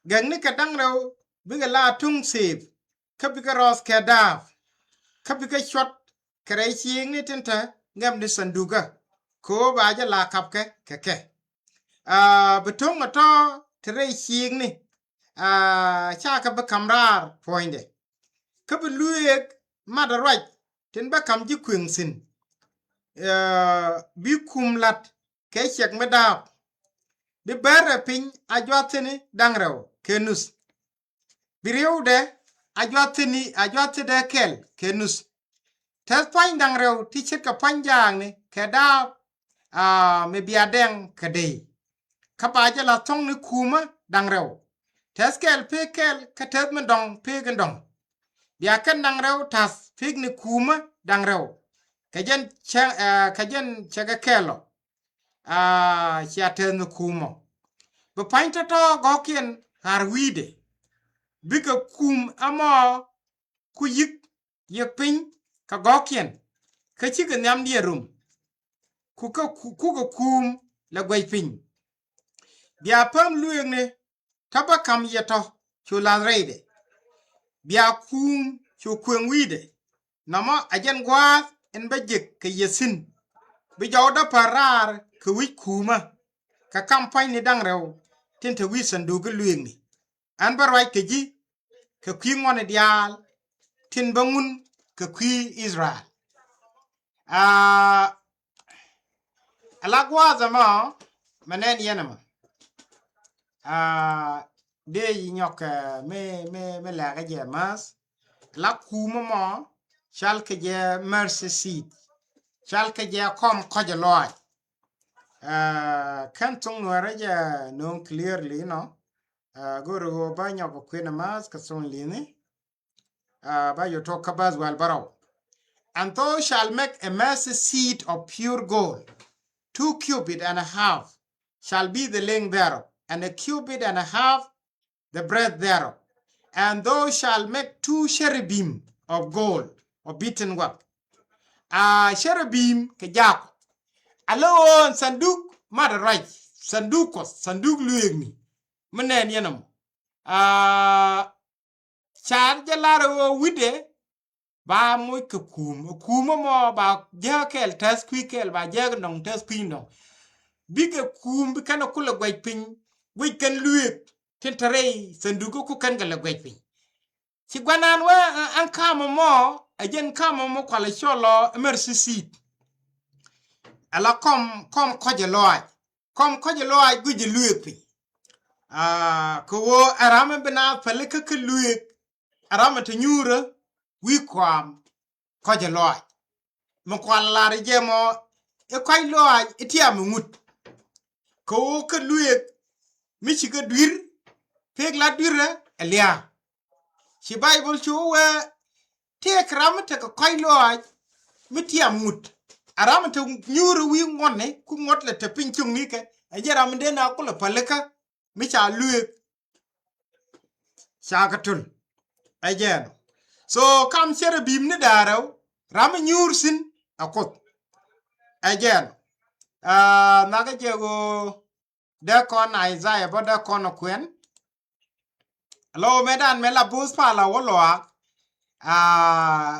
gangni ka dangrew biga la tung sip kabiga ros ke daf kabiga shot kare ching ni tenta ngam ni sanduga ko baje la kapke keke betung ato tere ching ni chaka ba kamrar poinde kabi luek madaraj tin ba kam ji kwingsin bi kumlat ke chek medap bi bare pin ajwatini dangrew kenus biriude ajwatide kel kenus tes pain dangrew ti chek ka panjang ni ke dap me biadeng kadei kabaje la tong ni kuma dangrew tes kel pe kel katet me dong pe gendong bia kan dangrew tas fig ni kuma dangrew kajen chega kelo chiaten kuma be painta to gokien har wide bika kum ama kuyik ye pin ka gokien ka chiga nyam die rum ku kum la gwai pin bia pam lueng ne taba kam yeto chu la reide bia kum chu kwen wide nama ajen gwa en bajek ke yesin bi jawda parar ke wi kuma ka campaign ni dang rew tinte wi sandu ge lueng ni an barwai ke ji ke kwi ngone dial tin bangun ke kwi Israel alagwa zama manen yenama de yinyok me la ga je mas la kuma mo shal ke je mercy seat shal ke je kom ko je loy kan tung no raja no clearly no go ro ba nyok ko na mas ka son lini ba you talk about well barrow and thou shall make a mercy seat of pure gold 2 cubit and a half shall be the length thereof and a cubit and a half the breadth thereof and thou shall make 2 cherubim of gold of beaten work cherubim ke jak alon sanduk mad right sanduk luegni menen yenam char jalaro wide ba moy ke kuma mo ba jakel tas kwikel ba jag nong tas pino bige kum bi kana kula gwaj pin wi kan luet tentare sandugo ku kan gala gwaj pin ci gwanan wa an kama mo ajen kama mo kwala cholo mercy seat ala kom koje loy guji luet pin ko wo arama bina falika ke luet arama te nyura wi kwam koje loy mo kwala la jemo e koy loy etiam ngut ko ke luet mi ci ga dir peg la dire elia ci bible ci we te kram te ko koy loy mi tiam ngut aram te nyuru wi ngonne ku ngot le te pinchung ni ke ajaram de na ko le paleka mi cha luet shakatul ajen so kam chere bim ni daraw ram nyur sin akot ajen naga jego de kon Isaiah boda kon kwen lo medan mela bus pala woloa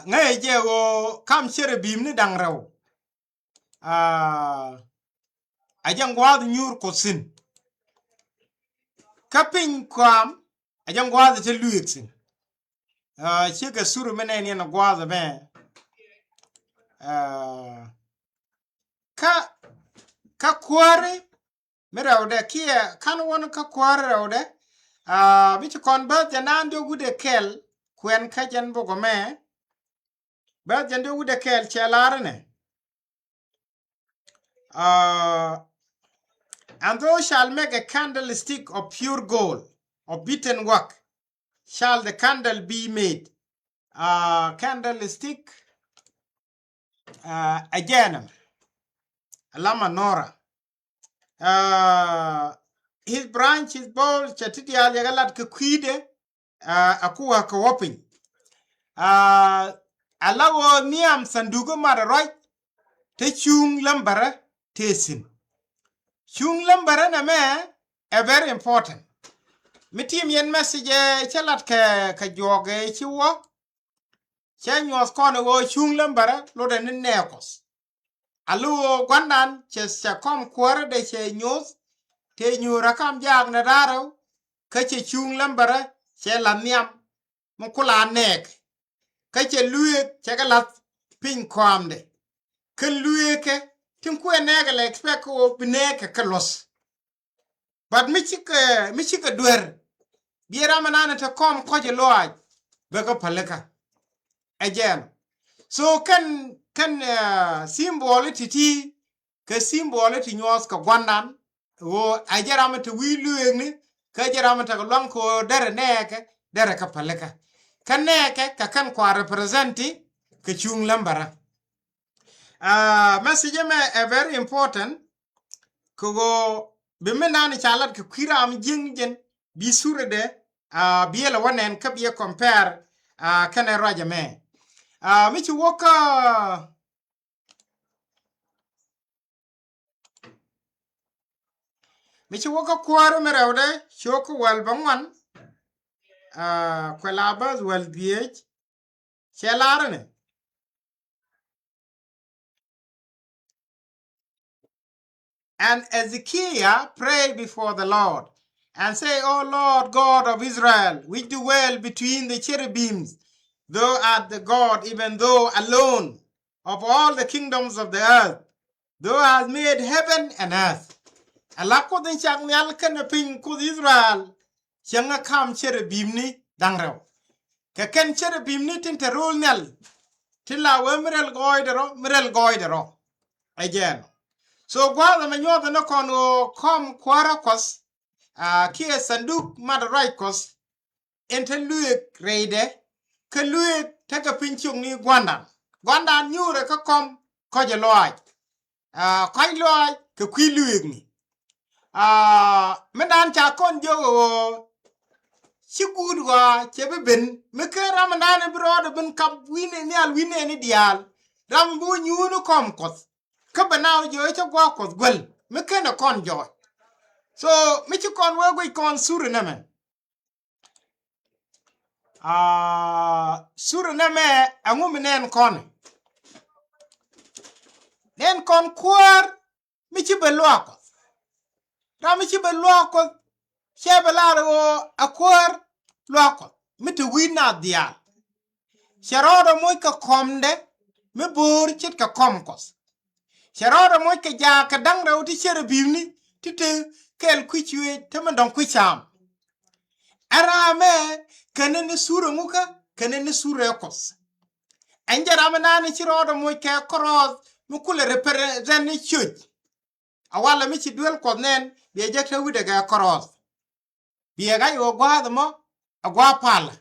ngay jego kam chere bim ni dang rew ajang wad nyur ko sin kapin kwam ajang wad te luik sin chega suru menen na gwaza be ka kware merawde kia kan won ka kware rawde bichi kon ba janan do gude kel kwen ka jan bogo me ba jan do gude kel chelarne and thou shall make a candlestick of pure gold of beaten work shall the candle be made candlestick again lama nora his branch is bold chatiti ali galat ke kwide akuwa ko wopin alawo niam sandugo mar right te chung lambara tesin chung lambara na me a very important mitim yen message chalat ka joge chiwo chenyos kono wo chung lambara lo de nekos alu gwandan che kom kwore de che nyos te nyura kam jag na daro ka che chung lambara che lamiam mukula nek ka che luye che galat pin kwamde ke luye ke tin ku enega expect ko bineke ka los but michika duer biera manana te kom koje loaj bega paleka again so kan symbol titi ke symbol ti nyos ka gwandan wo ajarama te wilueng ka jarama te long ko dere neke dere ka paleka kan neke ka kan kwa representi ke chung lambara message me a very important ko bimenani chalat ke kiram jingen bi surede biela wanen ka bi compare kana raja me michi woka Michi waka kwaro merewde choku wal bangwan kwelabas wal diech chelarane. And Ezekiel prayed before the Lord and say, O Lord God of Israel, which dwell between the cherubims, thou art the God, even though alone of all the kingdoms of the earth, thou hast made heaven and earth. Alako den chak nyal kana pin kud Israel, changa kam cherubim ni dangrew. Ka ken cherubim ni tin terul nyal, tilla we mirel goidero, again. So gwada manyoda no kono kom kwara kos, kia sanduk madarai kos, ente luek reide, ka luek taka pinchung ni gwanda. Gwanda nyure ka kom koja loaj. Koi loaj ka kui luek ni. Medan cha kon jo shigudwa chebe ben, meke ramanane broda ben kap wine ni al wine ni dial. Rambu nyunu kom kos. Kabanaw jo echa gwa kos gwel, meke na kon jo. So, michi kon wegwe kon suru neme. Suru neme angumi nen kon. Nen kon kwar, michi belwa kos. Michi belwa kos, shebe laro akwar lwa kos. Miti wina diya. Sharoda moy ka komde, mi bur chit ka kom kos. Sharoda moy ka ja ka dangre uti shere bivni, tite kel kwichwe temandong kwicham. Arame kanene sura muka kanene sura kos. Anjara manani chiroda moy ka koros mukule represent church. Awala michi duel kos nen biya jakta wida ga koros. Biya ga yo gwa mo agwa pala.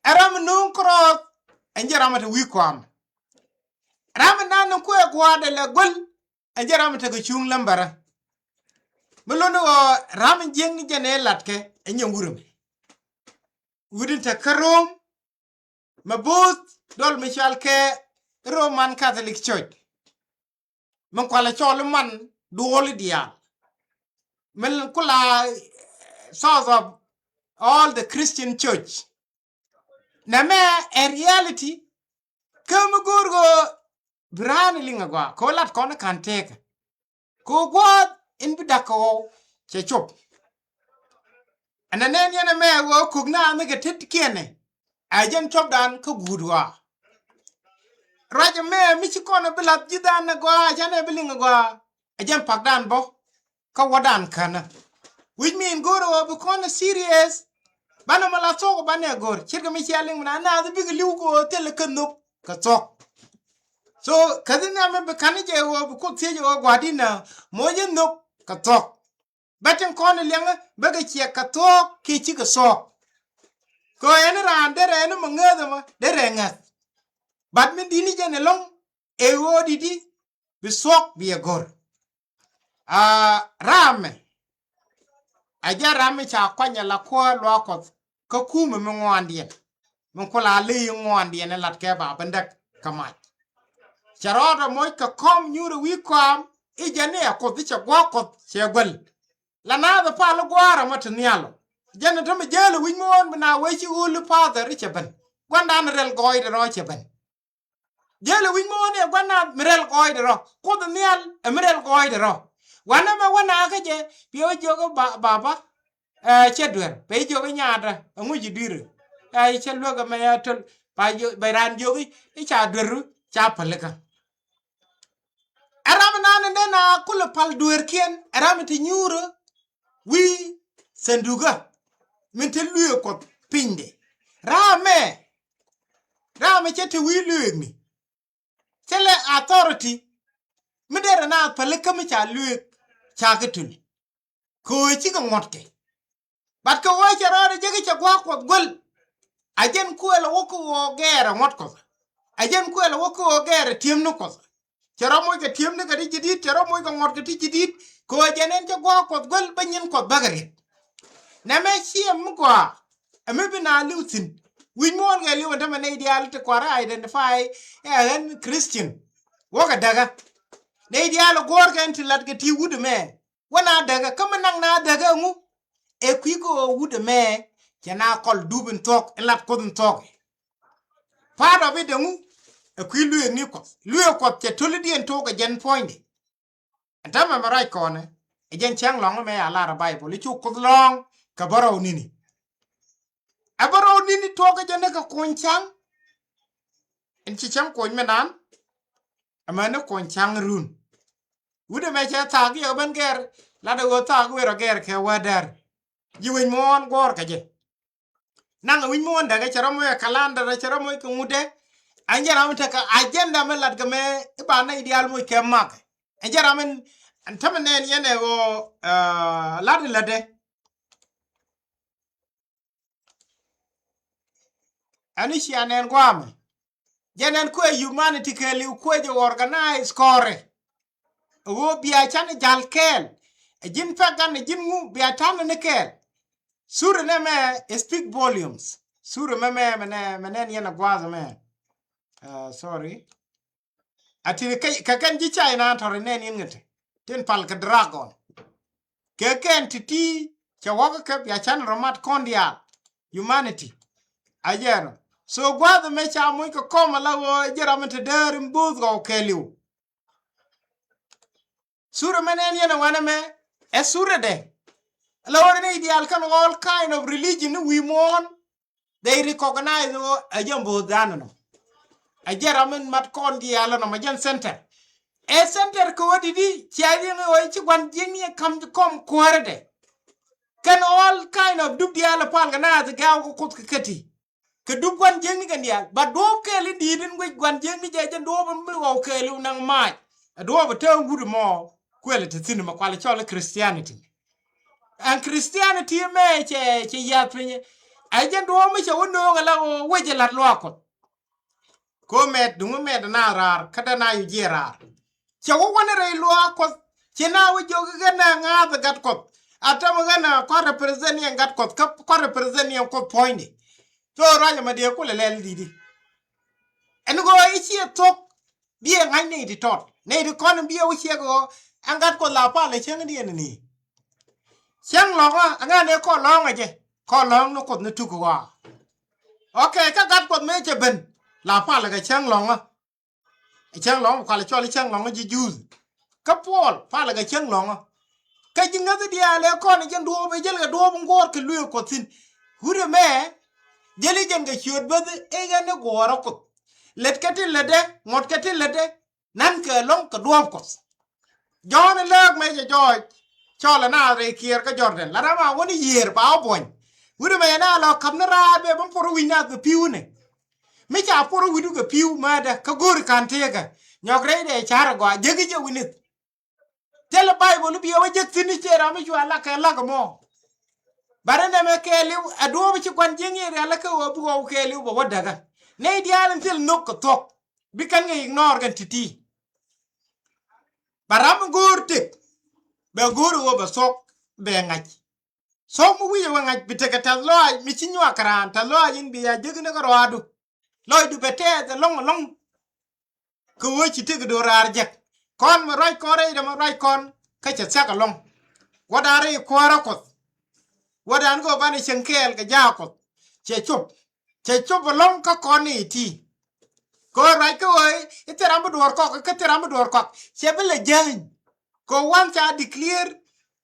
Aram nun koros anjara mata wikwam. Aram nan ko gwa de la gol anjara mata ga chung lambara. Melono ram jeng jene latke enyangurum. Wouldn't a karom mabut dol michal ke Roman Catholic Church. Man kwala chol man duoli dia. Mel kula south of all the Christian church. Na me a reality come gurgo brani lingagwa ko lat kona kan take. Ko gwa in bidako che chop. And then yana me wo kugna me get tit kiene. Ajen chop dan ko gudwa. Raja me michikona bilat jidan na gwa jane bilinga gwa. Ajen pakdan bo ka wadan kana. Which mean goro bukona serious. Bana mala soko bane gor. Chirga michi aling na the big lugo telekanuk ka tok. So kadina me bekanije wo bukot seje wo gwadina moje nuk ka tok. Batin kona lianga baga chia ka tok ki chi ka sok. Ko ene ran dere ene mangada ma dere ngat. Bat min dini jene long e wo didi bi sok bi agor. Rame. Aja rame cha kwanya la kwa lwa ko ka kuma me ngwandien. Mon ko la le ngwandien lat ke ba bandak kamaj. Charoda moy ka kom nyure wi kwam ijane ko dicha gwa ko chegwel. La na the palo gwara matanialo. Jana to me jelo wi mon bina we chi ulu father richaben. Gwanda rel goy de ro chaben. Jelo wi mon e gwanda mirel goy de ro. Ko de nial e mirel goy de ro. Wana me wana ka je biyo jogo baba chedwer be jogo nyada nguji dire. Chelo ga me atol ba ran jogi e cha dweru cha paleka. Aram nan ndena kula pal dwer kien aram ti nyuro wi senduga mintel luye ko pinde rame chete wi luye mi tele authority midere na paleka mi cha luye cha gatul ko chi ga ngotke bat ko wa charare jege cha gwa ko gol ajen ko el woko wo gere ngotko ajen ko el woko wo gere tiemno ko charo moy ke tiemne ga dijidit charo moy ga ngotke ti jidit ko jenen cha gwa ko gol banyin ko bagare na me chiem kwa ame bina lutin wi mon ga liwa tama ne ideal te kwara identify en Christian woga daga ne ideal gor ga inti lat ga ti wudu me wana daga kama nang na daga ngu e kwiko wude me jana kol dubin tok elat kodun tok part of it ngu e kwi luye ko te tolidi en tok gen point atama marai kone e gen chang long me ala ra bible chu ko long ka baro nini abaro nini tok gen ka kon chang en chi chang ko menan amana kon chang run wude me cha ta gi ban ger la de wo ta gi ro ger ke wadar yiwen mon gor ka je nang win mon daga charo mo kalanda da charo mo ko mude anjara mo ta ka agenda me lat ga me ba na ideal mo ke mak anjara men antamen ne yene wo lade lade ani shi anen gwam jenen ko humanity ke li ko je organize kore wo biya chan jalkel jin pagan jin ngu biya tan ne kel sura ne me speak volumes sura me yana gwaza me sorry ati ka kan ji china tore ne ni ngate ten pal ka dragon ke ken titi cha waga ke ya chan romat kondia humanity ajero so gwaza me cha mo ko koma la wo jera me te der mbuz go keliu sura me ne yana wana me e sura de Lord, ideal can all kind of religion we mourn. They recognize a jumbo danano. A Jeraman Matcon dialano Majan Center. A center coordinated, charging away to one genie come to come quarter. Can all kind of do diala palgana the gal cook kitty. Could do one jenny can yell, but do Kelly didn't wait one jenny and over Kelly nang mai. A dwarf a turn good more quality cinema quality Christianity. And Christianity me che yatrinye ajen do me che wono ngala weje lat loko ko met dungu met na rar kada na yu jera che wo wona re loko che na wo joga gana ngaba gat ko atama gana ko represent yen gat ko ko represent yen ko point to raja ma de ko le didi en go ichi tok bie ngai ne di tot ne di kon bie wo che go angat ko la pa le chen di ni Xiang long anga ne ko long aje ko long no ko ne tu ko wa okay ka gat ko me che ben la pa la ga xiang long ka la cho le xiang long ji ju ka pol pa la ga xiang long ka ji nga dia le ko ne jen do be jel ga do ngor ke lu ko tin hure me jeli jen ga chiot be e ga ne goro ko let ka ti le de ngot ka ti le de nan ke long ka do ko jon le me je joy chola na re kier ka Jordan la rama woni yer ba boñ wudu me na lo kam na rabe bam poro wina ga piune me cha poro widu ga piu ma da ka gor kan tega nyogre de chara go jegi je winit tel bible bi wa jek tini chera me jwa la ka mo bare ne me keli adu bi ci kwan jengi re la ka wo bu keli bo wadaga ne dial til nok ko tok bi kan nga ignore gan titi baram gurtik be guru wo ba sok be ngaj sok mu wiye wa ngaj bitaka ta loy mi ci nywa karan ta loy in biya jegne ko roadu loy du bete de long ko wo ci tig do rar jek kon ma roy ko re de ma roy kon ka ca saka long wadare ko rakot wadan go bani chenkel ka jakot che chup long ka koni ti ko rai ko iteram dor ko ka teram dor ko che bele jan ko wan cha declare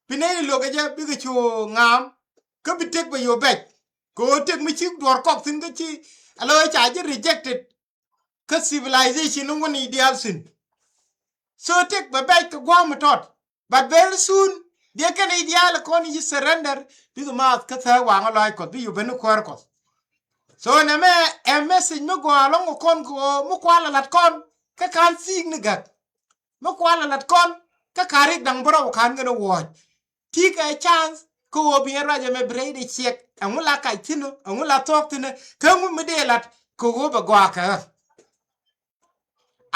pinay lo ga ja bi ga chu ngam ko bitek ba yo bet ko tek mi chi dor ko tin ga chi alo cha ji rejected ka civilization ngoni ideal sin so tek ba bet ko gwam tot but very soon they can ideal ko ni surrender bi ga ma ka ta wa ngalo ko bi yo ben ko so na me a message me go along kon ko mo kwala lat kon ka kan sig ni gat mo kwala lat kon ka karik dang bro kan gana wo ti ka chance ko bi raja me brede check angula kai tino angula tok tino ka mu me de lat ko go ba gwa ka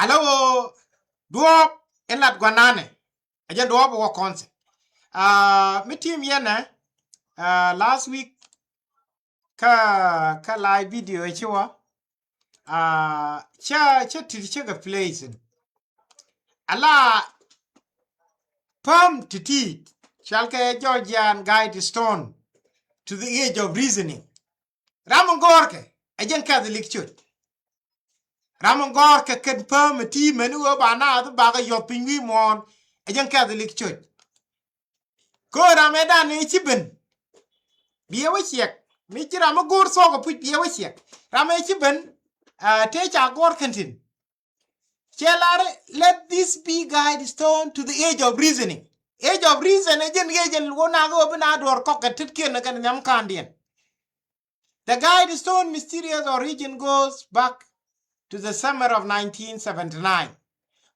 alo do en lat gwanane aja do bo konse mi team yana last week ka live video chiwa cha ti ga place ala pam titi Shalke Georgian guide stone to the age of reasoning. Ramongorke, Ajan Catholic Church. Ramongorke can perm a team and who are the baga yopping we mon, Ajan Catholic Church. Go Ramedan Ichiben. Be a wishiak. Mitch Ramagor soga put be a wishiak. Ramechiben, take our gorkentin. Let this be guide stone to the age of reasoning. Age of reason, agent wona go open a door cock at Titkin and Yam Kandian. The guide stone mysterious origin goes back to the summer of 1979,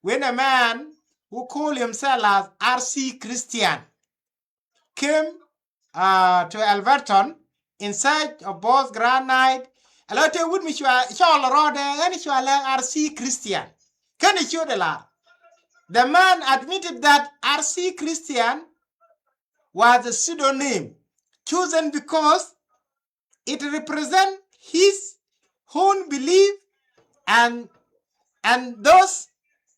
when a man who called himself as R.C. Christian came to Alberton in search of both granite. A lot of wood which you are Rode and you are R.C. Christian. Can you show the law? The man admitted that R.C. Christian was a pseudonym chosen because it represents his own belief and those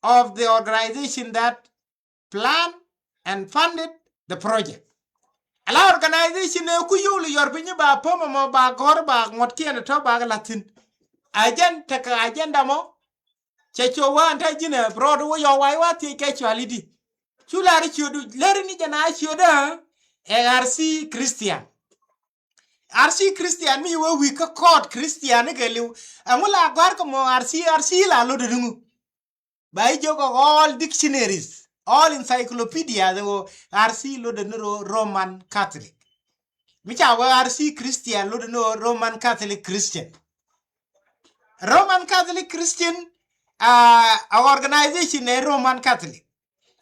of the organization that planned and funded the project. Ala organization ku yulu yor binyu ba pomo mo ba gor ba ngotkian to ba latin. Agenda mo checho wa anta jina broad wo yo wai wa ti kechuality. Chulari chudu leri ni jana chuda RC Christian. RC Christian mi we ka court Christian ke liu amula gwar ko mo RC la lo de dungu bai jogo all dictionaries all encyclopedia the RC lo de no Roman Catholic mi cha wa RC Christian lo de no Roman Catholic Christian our organization a Roman Catholic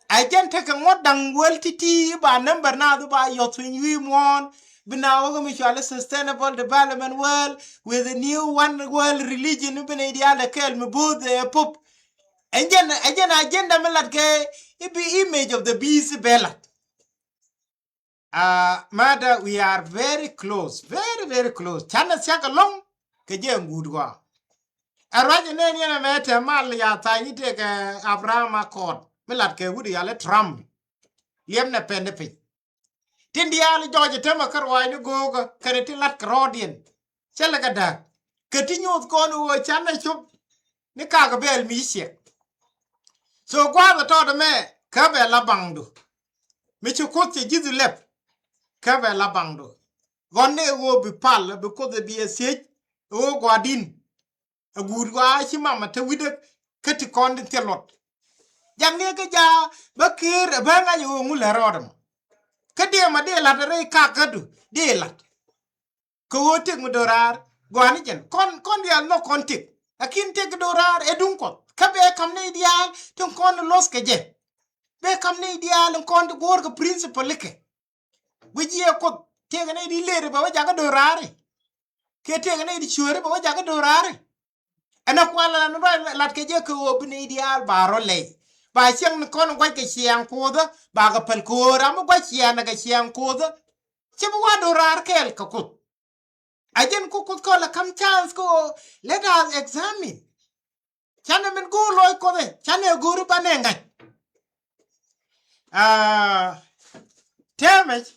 I can take a modern well titi ba number na do ba yo twin we mon Binawaga mutual sustainable development world with a new one world religion ubin ideal kel me both the pop agenda melat ke it be image of the beast bellat. Mother, we are very close, very close. Chana siaka long ke jem gudwa. Araje ne yana mete mal ya tani te ke Abraham Accord melat ke wudi ale Trump liem na pendepe. Tindial George Tema Karwai no go kareti lat Rodian. Chelagada. Continue con wo chana chup ni kaga bel misia. So kwa the told me kabe la bangdo. Michu kote jizu lep kabe la bangdo. Gone wo be pal because the be a siege o guadin. A good wa chimama te wide kati kondi telot. Jange ka ja bakir banga yu ngula rodam. Kadia ma de lat re kakadu de lat ko wotek mu dorar gwani jen kon dial no kontik akin tek dorar edun kon kabe kam ne dial ton kon los ke je be kam ne dial kon gor ko principle ke buji ko tege ne di lere ba jaga dorare ke tege ne di chure ba jaga dorare ana kwala no lat ke je ko obni dial baro le ba chen kon gwa ke chiang koda ba ga pel ko ram gwa chiang ga chiang koda che bu dorar kel ka kut ajen ko la kam chance ko let us examine chane men go loy ko de chane guru banenga temej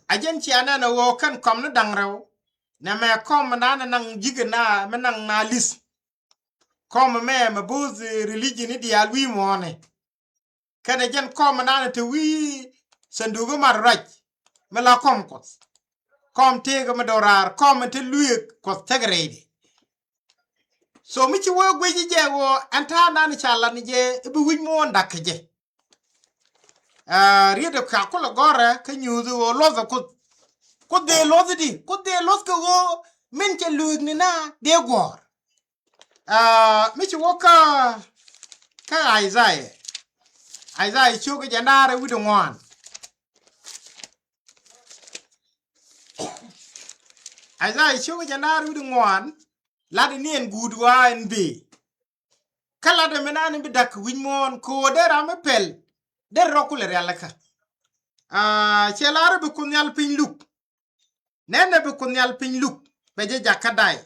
ajen chiana na wo kan kom no dangrew na me kom na nang jigna menang na list comme me both religion ideal we mone kana jen comme na te wi sandugo marraj me la kom ko kom tege me dorar kom te luek ko tegrede so mi ci wo gweji je wo anta na ni chala ni je be wi mo ndak je riede ka ko gore ka nyuzu wo lozo ko de lozo di ko de lozo ko men ke luek ni na de gor Michi Walker ka Isaiah chuka jandare with the one. Isaiah chuka jandare with the one. Ladini and good wine be. Kala de menani be dak winmon ko de ramepel. De rokule realaka. Chelare be kunyal pin look. Nene be kunyal pin look. Beje jakadai.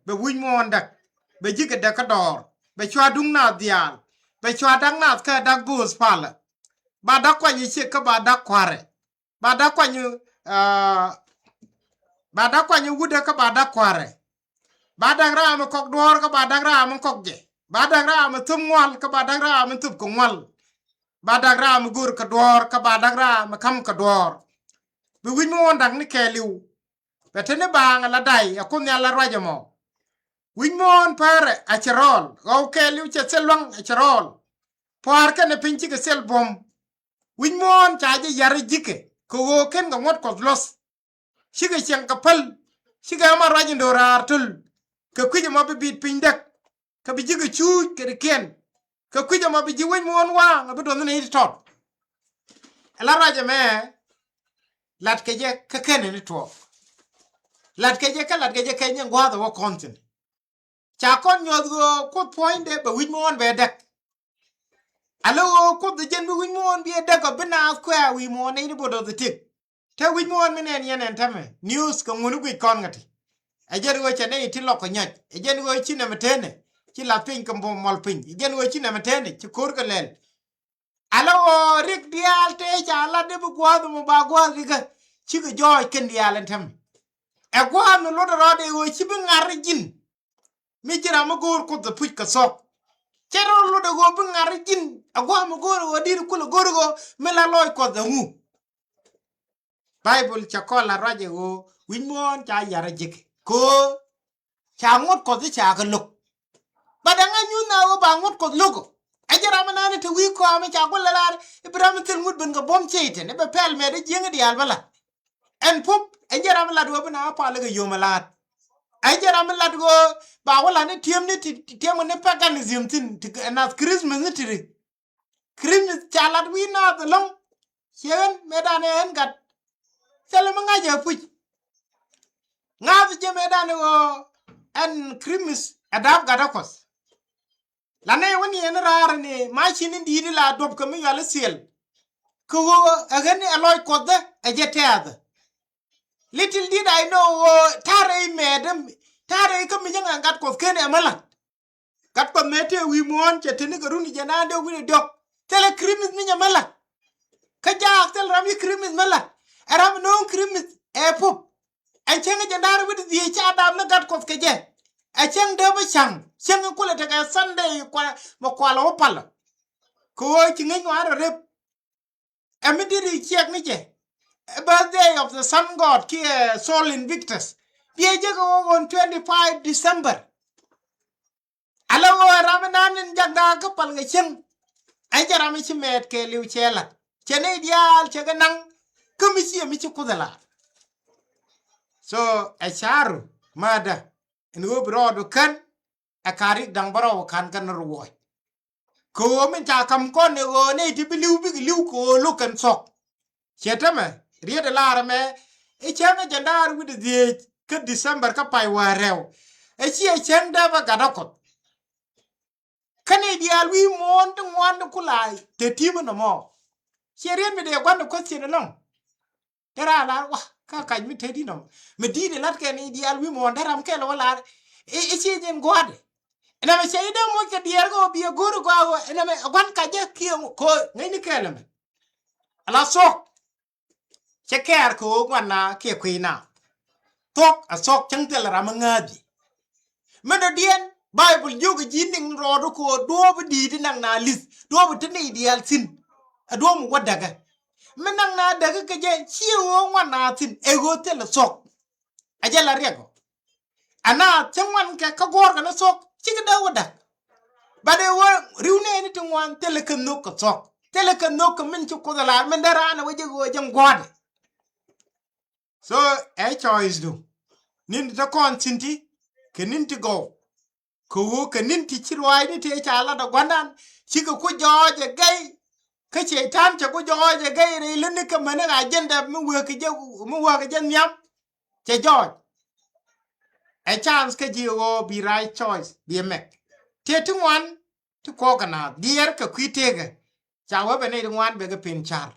Be winmon dak. Be jike de kador, be chwa dung na dial, be chwa dang na ka dag bus pala. bada kwa ni che ka bada kware bada kwa ni bada kwa ni wude ka bada kware bada ra am kok dor ka bada ra am kok je bada ra am tum ngwal ka bada ra am tup ko ngwal bada ra am gur ka dor ka bada ra am kam ka dor bi win mo ndak ni keliu betene banga la dai akun ya la rajamo win mon pare a cherol o keliu che selwang a cherol par ka ne pinchi ka sel bom win mon chaje yar jike ko ken ga ngot ko los shiga chen ka pal shiga ma rajin dorar tul ka kuje ma bi bit pindak ka bi jiga chu ke ken ka kuje ma bi jiwen mon wa ga bi don ne tot la raja me lat ke je ka ken ni to lat ke je ka lat ke je ke nyen gwa do kontin cha kon nyod go ko point de ba win mon be dak alo ko de jen bi win mon bi dak ko bina kwa wi mon ni bodo de tik te win mon menen yenen tame news ko ngunu gwi kon ngati ajer wo chane ti loko nyat ajer wo chi na metene chi la pin ko mol pin ajer wo chi na metene chi kor ka lel alo rik dial te cha la de bu gwa do ba gwa ga chi ga joy ken dial tame e gwa no lo do de wo chi bi ngar jin mi jira ma gor ko de puj ka sok chero lo de go bi ngar jin agwa ma gor wo dir ku lo gor go me la loy ko da mu Bible chakola raje go win mon cha yara jik ko cha ngot ko cha ka luk badanga nyu na go ba ngot ko luk ajara manane to wi ko am cha ko la ibrahim tel mud ben go bom cheite ne be pel me de jenga di albala en pop ajara ma la do bana pa le go yomalat ajara ma la go ba wala ne tiem ne tiem ne paganism tin na christmas ne ti christmas chalat wi na the long chen medane en gat Tell nga je puj nga je medane wo en krimis adab gadakos la ne woni en rar ni machine ndi di la dob ko mi yalla sel ko agani aloy kodde e jetead little did I know tare medem tare ko mi nga gat ko ken e mala gat ko mete wi mon je tini ko runi je na de wi dok tele krimis mi nyamala ka ja tel rami krimis mala Aram no krimis e pop a chenga jandar wit di cha dam na gat ko ke je a cheng de ba cheng ko le ta ka Sunday kwa mo kwa lo pal ko chi ngi war rep a mi di chek ni je birthday of the sun god ki Sol Invictus die je ko on 25 December alo ramanan jagda ka pal nge cheng a jara mi chi met ke liu chela chene dial chega nang Kamisi mi kudala so a charu mada in go brodo kan a kari dang baro kan ruwa ko min ta kam ko ne go ne ti biliu bi liu ko lukan sok chetame riede lara me e changa jandar with the ka December ka pai warew e chi e changa ba gadakot kane dial wi mon to ngwan kulai te timu no mo cherien me de gwan ko tin long Tera la wa ka mi tedi no me di de lat ken ideal wi mo ndaram ke lo la e chi den gode ena me sei de mo ke dier go bi guru go ena me wan ka je ki ko ngai ni kele me ala so che ker ko wana ke kuina tok a sok chang tel ra ma ngadi me do dien bible jogo jinding rodo ko do bu di nang na lis do bu tene ideal sin ado mu wadaga menang na daga ke je chiwo wana tin ego tel sok ajala rego ana changwan ke ka gor na sok chiga da wada bade wo riune ni tungwan tel ke no ko sok tel ke no ko min ko dala men dara na waje go jam god so a choice do nin ta kon tinti ke nin ti go ko ke nin ti chirwai ni te chala da gwandan chiga ko joje gai kace tan ce ko joje gaire lin ka mana agenda mu we ke je nyam ce joje a chance ke jiwo be right choice be mek te tungwan to ko kana dier ka kwitege chawo bene ngwan be ga pin char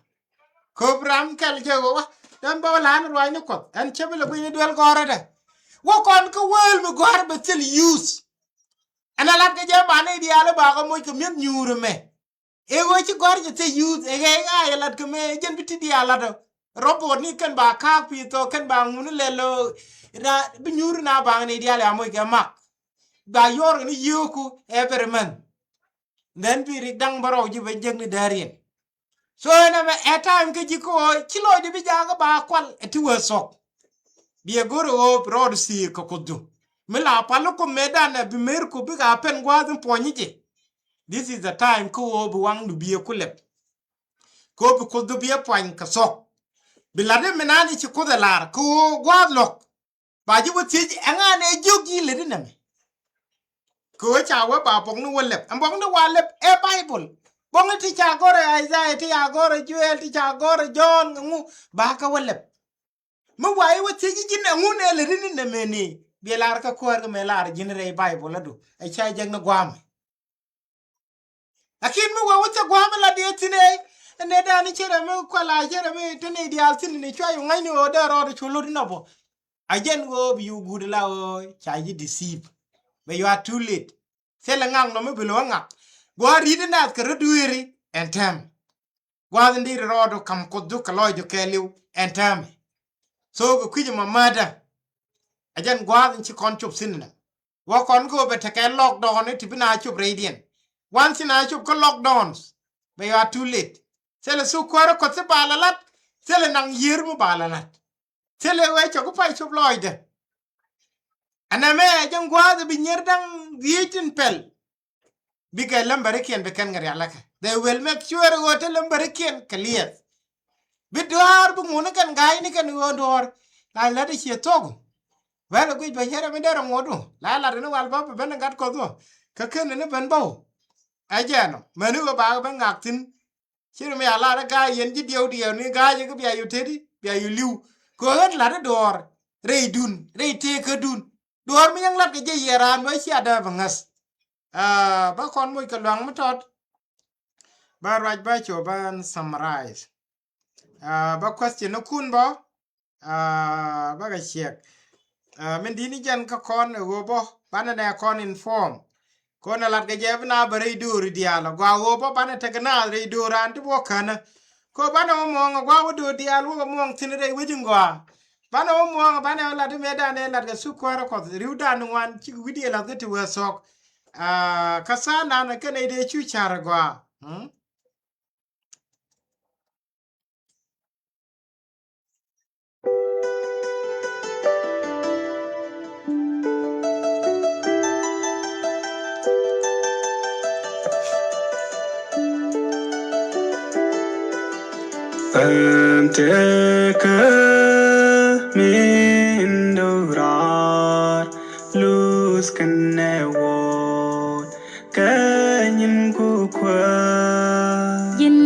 ko bram kal je go dan ba lan roi ni ko an chebele bu ni del gore de wo kon ko wel mu gore be til use ana lat ke je ba ne diale ba ko mo ko mi nyure me e go chi gor je te youth e ga ya lat ke me jen biti dia la do robot ni kan ba ka pi to kan ba ngun le lo ra bi nyur na ba ni dia la mo ke mak ba yor ni yoku everman then bi ri dang baro ji be jeng ni darien so na me etam ke ji ko kilo di bi ja ga ba kwal e ti wo sok bi e goro o prod si ko kudu me la palo ko medan bi mer ko bi ga pen gwa dun ponyi je this is the time ko o bi wang du bi e kulep ko bi kudu bi e pon ka sok bi la de menani ci ko da lar ko gwa lok ba ji wo ti nga ne jogi le de na me ko cha wa ba pong nu lep am pong nu wa lep e bible pong ti cha gore Isaiah ti ya gore Joel ti cha gore John ngu ba ka wa lep mu wa yi wa ti ji na ngu ne le ni na me ni bi lar ka ko ga me lar jin re bible la du e cha jeg na gwam akin mu wa ta gwam la de ti ne da ni chere me ko la chere me to ne di al tin ni chwa yu ngai ni o da ro chulo di na bo ajen go bi yu good la o cha ji deceive but you are too late sele ngang no me bilo ngak go read na ka reduiri and time go ndi rodo kam ko du ka lojo keliu and time so go kwiji mamada ajan go ci kon chup sinna wo kon go be te ka lockdown ni tibina chup radiant once na chup ko lockdowns but you are too late sele su ko ko se balalat sele nang yer mu balalat sele we ko pa chup loide aname ajan go bi nyerdang vitin pel bika lambarikian bekan ngari alaka they will make sure go to lambarikian clear bidwar bu ngone kan gai ni kan gondor la la de che togo wala ku ba yara me dara ngodu la no wal ba ben gat ko do ka ken ne ben bawo ajano manu ba ba ngaktin chiru me ala ga yen ji dio ni ga je ku bia yu tedi bia yu liu ko het la de dor re dun re te ka dun dor mi yang lat ke je yeran ba chi ada bangas ba kon moy ka lang matot ba raj ba cho ban summarize ba question no kun bo ba ga check men dini jan ka kon go bo bana na kon inform kon lat ga je na ba re dur diala gwa go bo bana te na re duran to bo kana ko bana mo gwa wo do dial wo mo tin re wejin gwa bana mo bana lat me da ne lat ga su ko ko riu da nwan ci widi la ga ti wa sok kasana na kene de chu charagwa Teka min dorar luz kanewot kanyin ku kwa Yin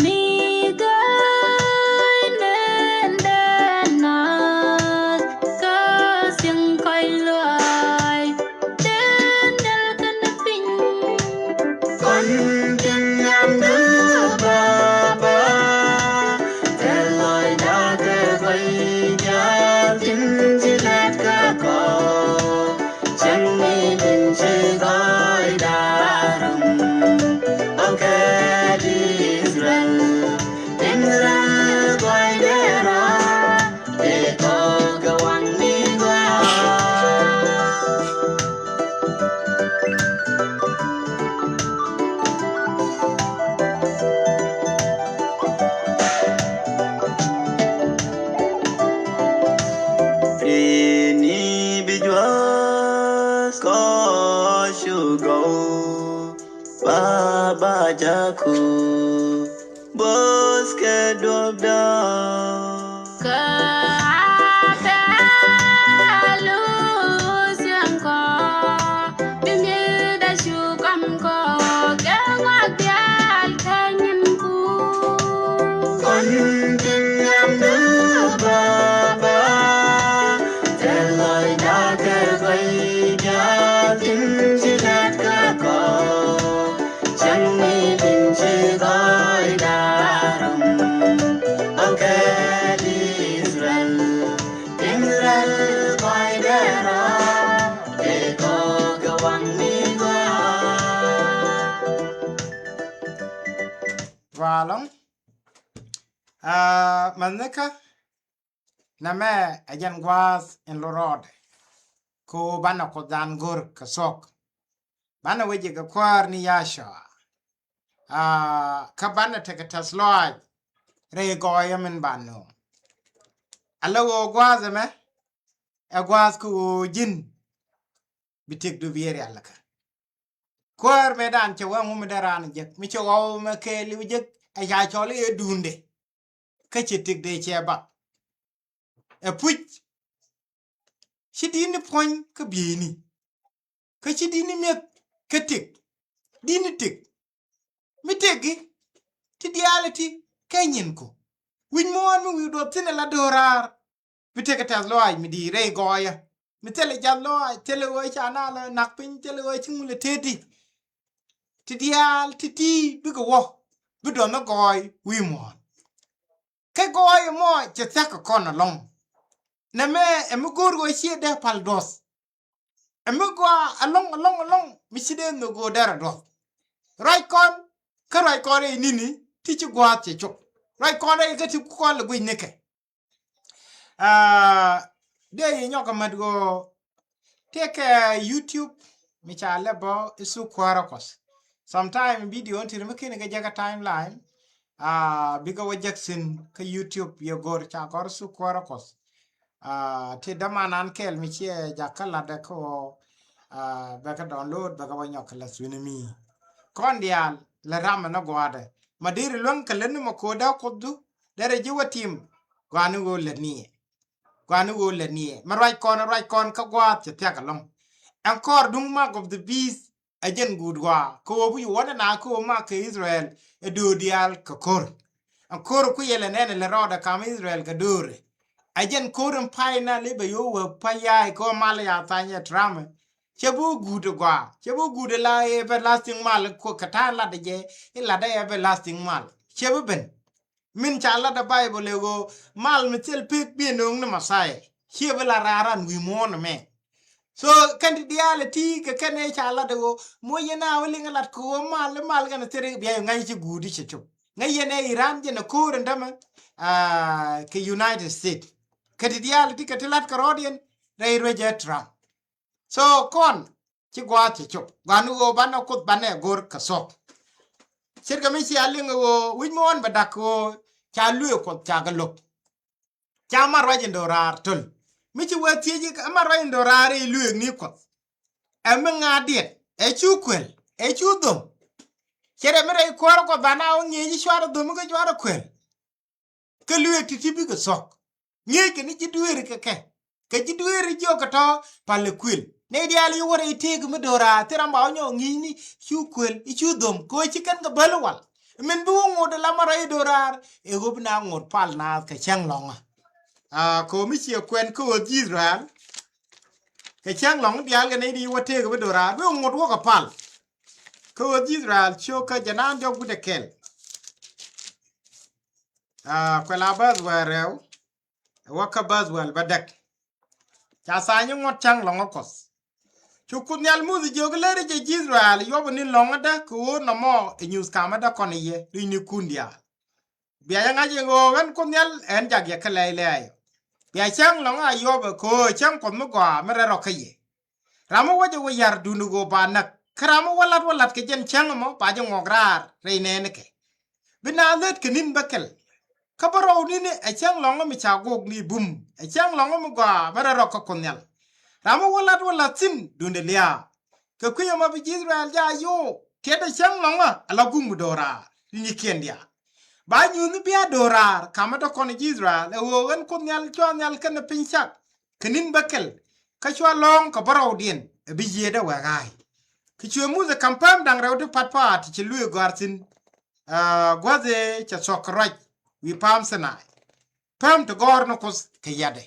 mi gai nên đen nát ca siêng khai lại đến nhal kan pin con tin nham đưa ba ba te loi da ke vai ya tin chỉ là cả có chẳng mi tin chỉ gói đà rung okay Israel Israel gói đà ra để có cái quan mi qua Rini bijuas ko shugo Baba jaku bos ke dobda ca ta lu siêng co bim ye da shu kam co ga wa dial kan yin ku con tin nham đưa Baba te loi da ke vai ya tin chỉ là cả có chẳng mi tin chỉ gói đà rung okay Israel Israel gói đà ra để có cái quan mi qua long manaka na me ajan gwas in lorod ko bana ko dan gor kasok bana weje ga kwar ni yasha ka bana teka tasloj re goyamen bano alo gwas me gwas ko jin bitik du vieri alaka kwar medan che wangu medaran je mi cho go me ke li je ya chole e dunde ka chitik de cheba puch chidini point ka bieni ka chidini me ketik dini tik mi tegi ti diality kenyin ko win mon mi do tine la dorar mi tege tas loy mi di re goya mi tele jallo tele wo chana la nakpin tele wo chimule tedi ti dial ti bigo wo bido na goy wi mon ke goy mo che taka kona long na me gur go chi de paldos go along mi chide no go dara do right kon ka right kon e nini ti chi gwa che chok right kon e ka ti ko la gwi neke de nyoka madgo take YouTube mi cha lebo isu kwara kos sometime video until me kene ga jaga timeline biga wa Jackson ka YouTube yo gor cha gor su kwara kos te damanan kel mi che jakala de ko baka download baka wa nyokala swinimi kondial la rama na gwade madiri lon kalen mo koda koddu dere jiwa team gwanu go le nie ma right kon ka gwat che takalong ankor dung mark of the beast ajen gudwa ko bu wona na ko ma ke Israel do dial ka kor ankor ku yele nene le roda kam Israel ka dure ajen korum paina le be yo wa paya ko mala ya tanya drama chebu gudu la everlasting mal ko kata la de je ila da everlasting mal chebu ben min chala da bible go mal mitel pek bi no na masai chebe la raran wi mon me so candidiality ka kane chala de go mo yena wali ngalat ko mal gana tere bi ngai ci gudu ci cuk ngai yene Iran je na ko ndama ke United States candidiality ka telat ka rodien ray roje Trump so kon ci gwa ci cuk ganu go bana ko bane gor ka sok sirga mi ci alingo go wi mon badako cha luyo ko cha galok cha marwaje ndorar tul mi ci wetieji marwaje ndorare luyo ni ko em ngadiet e chukwel e chudom kere mere ko bana o ngi shwara dum ga jwara kwel ke luyo titibi ga sok ngi ke ni ci duere ke ci duere joka to pale kwel ne diali wore iteg mi dora tiramba onyo ngi ni chukwel i chudom ko ci kan ga balwal min bu ngod la mara dorar e gobna ngod pal na ka chang longa ko mi chi kwen ko Israel ka chang long dial ga ne di wote ga dorar bu ngod wo ka pal ko Israel cho ka janan jog bu de kel ko la baz warew wa ka baz wal badak cha sa nyu ngod chang longa kos chukunyal muzi joglere je Israel yobo ni longada ko no mo e news kamada koniye rini kundia biya ngaje ngo wen kunyal en jagye kalele ayo biya chang longa yobo ko chang komu go mere rokaye ramu waje wo yar dunu go banak karamu walat ke jen chang mo ba je ngograr reinene ke binalet kenin bakel kabaro ni ne e chang longa mi chagog ni bum e chang longa mo go mere rokakunyal ramu walat sin dundelia ka kuya ma bi Israel ja yo keda chang longa ala gumu dora ni kendia ba nyunu bia dora kama to kon Israel e wo wen ko nyal kan pinchak kenin bakel ka chwa long ka baraw dien e bi yeda wa gai ki chwe mu ze kampam dang rawde patpa ti luy gartin gwaze cha sokraj wi pam sanai pam to gor no kos ke yade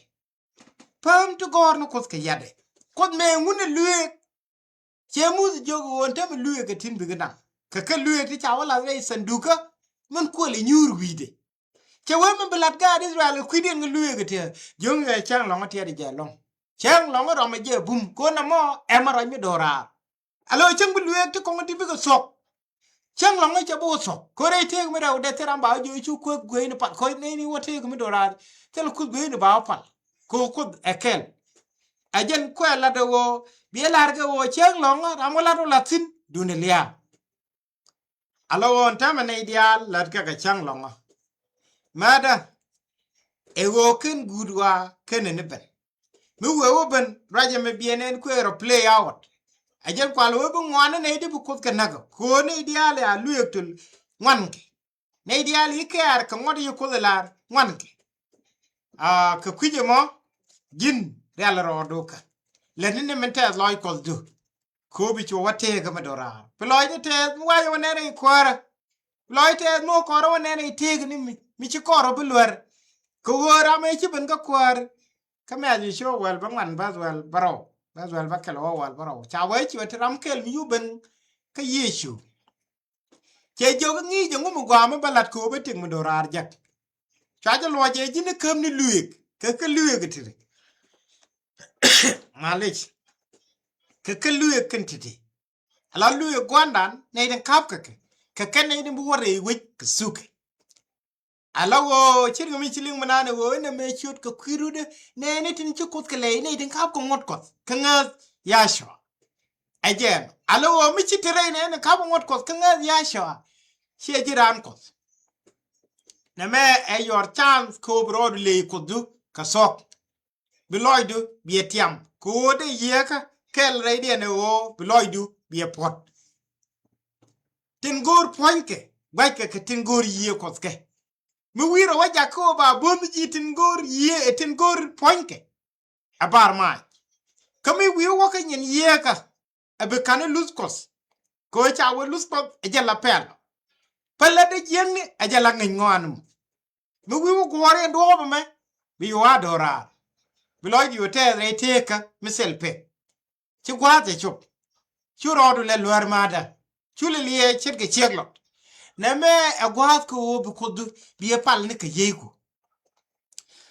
pam to gor no kos ke yade kod me ngune luye chemu jogo wonte me luye ke tin bigana ka luye ti chawala re sanduka man ko le nyur wide che we me blad ga Israel kwiden nge luye ke te jong ye chang long te de jalong chang long ro me je bum ko na mo e mara mi dora alo chang bu luye ti ko ngati bigo sok chang long cha bo so ko re te me da de teram ba ju chu ko gwe ni pat ko ni wote ko me do ra tel ku gwe ni ba pat ko ekel ajen ko la de wo bi la ga wo chang long ram la do latin dun lia alo won ta me ne ideal la ga chang long mada e wo ken gudwa ken ne ben mi wo ben raja me bienen ko ero play out ajen kwal wo bu ngwana ne di bu ko kanaga ko ne ideal ya luyektul ngwanke ne ideal ikar ka ngodi ko lar ngwanke ka kuje mo jin real ro doka le ne mente loy ko du ko bi cho wate ga madora ploy de te wa yo ne re kwara loy te mo ko ro ne ne te ni mi ci ko ro bu lwer ko wora me ci ben ga kwar ka me ali sho wal ba man bazwal baro bazwal ba kelo wal baro cha wai ci wate ram kel mi ben ka yeshu ke jogo ngi jo mu gwa ma balat ko be ting madora arjak cha jo lo je jine kam ni luik ka luik tire malech ka luik kan tite ala luik gwandan ne den kap ka ken ne den bu wore wik ka suke ala wo chirgo mi chiling manane wo ne me chut ka kwirude ne tin chukut ka le ne den kap ko ngot ko ka nga yasho ajen ala wo mi chitere ne kap ngot ko ka nga yasho che jiran ko na me your chance ko brod le ko du ka sok biloidu bietiam ko de yeka kel radio ne wo biloidu biepot tingur poinke baike ka tingur ye koske mi wiro waja ko ba bomi ji tingur ye tingur poinke abar mai kami wi wo ka nyen ye ka abe kan luskos ko cha wo luskos ajala pel pala de jenni ajala ngwan mi wi wo gore do me bi wa dora biloidi wote re teka miselpe ci gwate chup churodu le luar mada chule liye chirke cheglo neme agwat ko bu kudu biye pal ne ka yego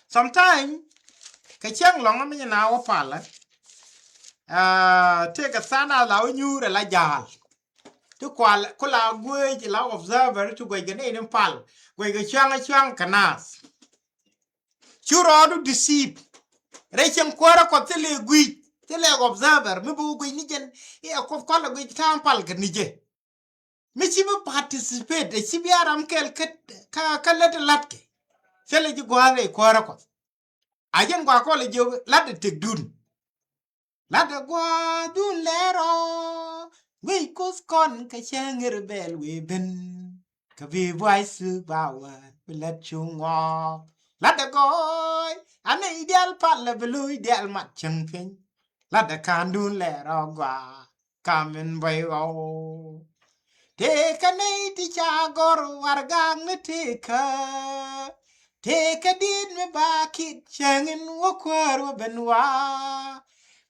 sometime ka chang long mi na wo pala te ka sana la nyure la jal to kwal ko la gwe ji la observer to gwe ne ne pal gwe ga chang kanas churodu disip rechen kwara ko tele gwi tele observer mi bu gwi ni jen e ko la gwi tan pal ka ni je mi ci bu participate ci bi aram kel ka let latke fele ji gware kwara ko ajen gwa ko le je lat te dun lat gwa dun lero we kus kon ka changer bel we ben ka vi voice bawa let chungo lat goy ane ideal pal belu ideal mat changpen lat kan dun lero gwa kamen bay go Teka nei ti chagor wargang ne teka din me bakit changin wakwar wa benwa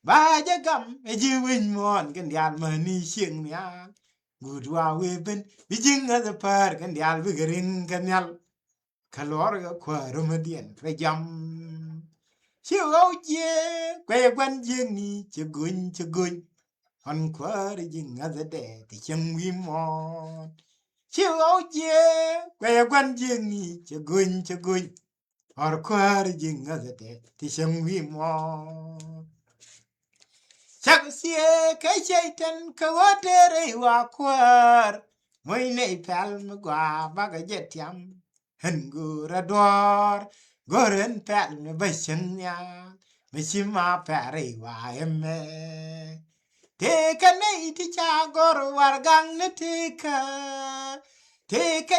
baja gam e jiwin mon kan dial mani shing nya gudwa we ben bijinga the par kan dial bigerin kan yal kalor ga kwaro madien rejam chiwo je kwe gwan jing chegun on kwari jinga the de ti chang wi mo chiwo je kwe gwan jingi chegun or kwari jinga the de ti chang wi mo chak sie ke chaitan ka watere wa kwar moi nei pal me gwa baga jetiam hengura dor goren pal me bashanya me chima pare wa emme Teka nei ti chagor wargang ne teka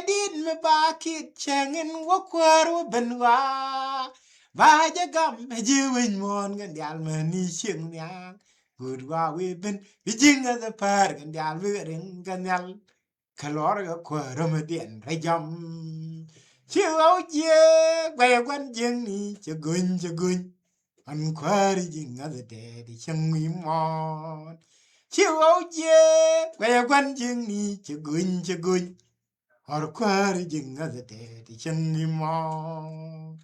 din me bakit changin wakwar benwa baja gam jiwin mon gan dial mani shing nyang gudwa we ben bijinga the par gan dial wiring gan yal kalor ga kwar medien rejam chiwo je gwan jing ni chegun an kwari jinga the de changwi mon chiwo je gwan jing ni chegun or kwari jinga the de changwi mon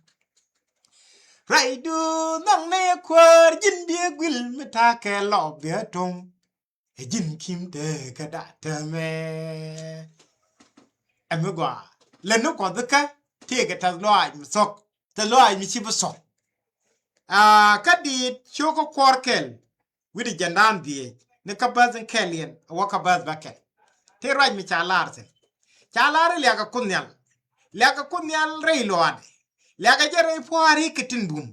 raidu nang ne kwar jin bie gwil meta ke lo bie tong jin kim te kada tame amegwa le no ko daka te ga ta lo ai sok ta lo ai mi chi bu sok kadi choko korkel widi jandan die ne ka bazin kelien wa ka baz bakel te raj mi chalarse chalare le ga kunyal rei loade le ga jere poari ketin bum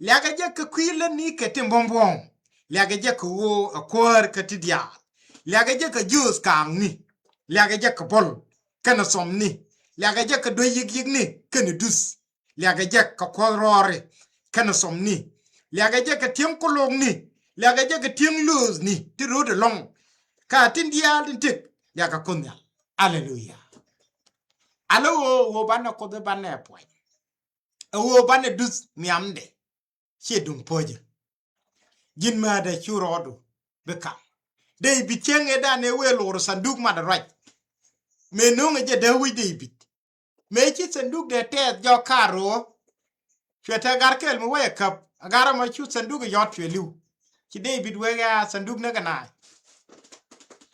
le ga je ka kwile ni ketin bombom le ga je ka wo akor ketidia le ga je ka jus kang ni le ga je ka bol kana som ni le ga je ka do yig ni kana dus le ga je ka korore kana som ni le ga je ka tiem kolong ni le ga je ka tiem lose ni ti ro de long ka tin dia tin tik le ga kunyal hallelujah alo wo bana ko de bana po wo bana dus miamde chedum poje jin ma da churodu beka dey bitenge da ne we lor sanduk ma da raj me no nge de wi dey bit me chi sanduk de te jo karo chweta garkel mo we kap agara ma chu sanduk yot chwelu chi dey bit we ga sanduk na kana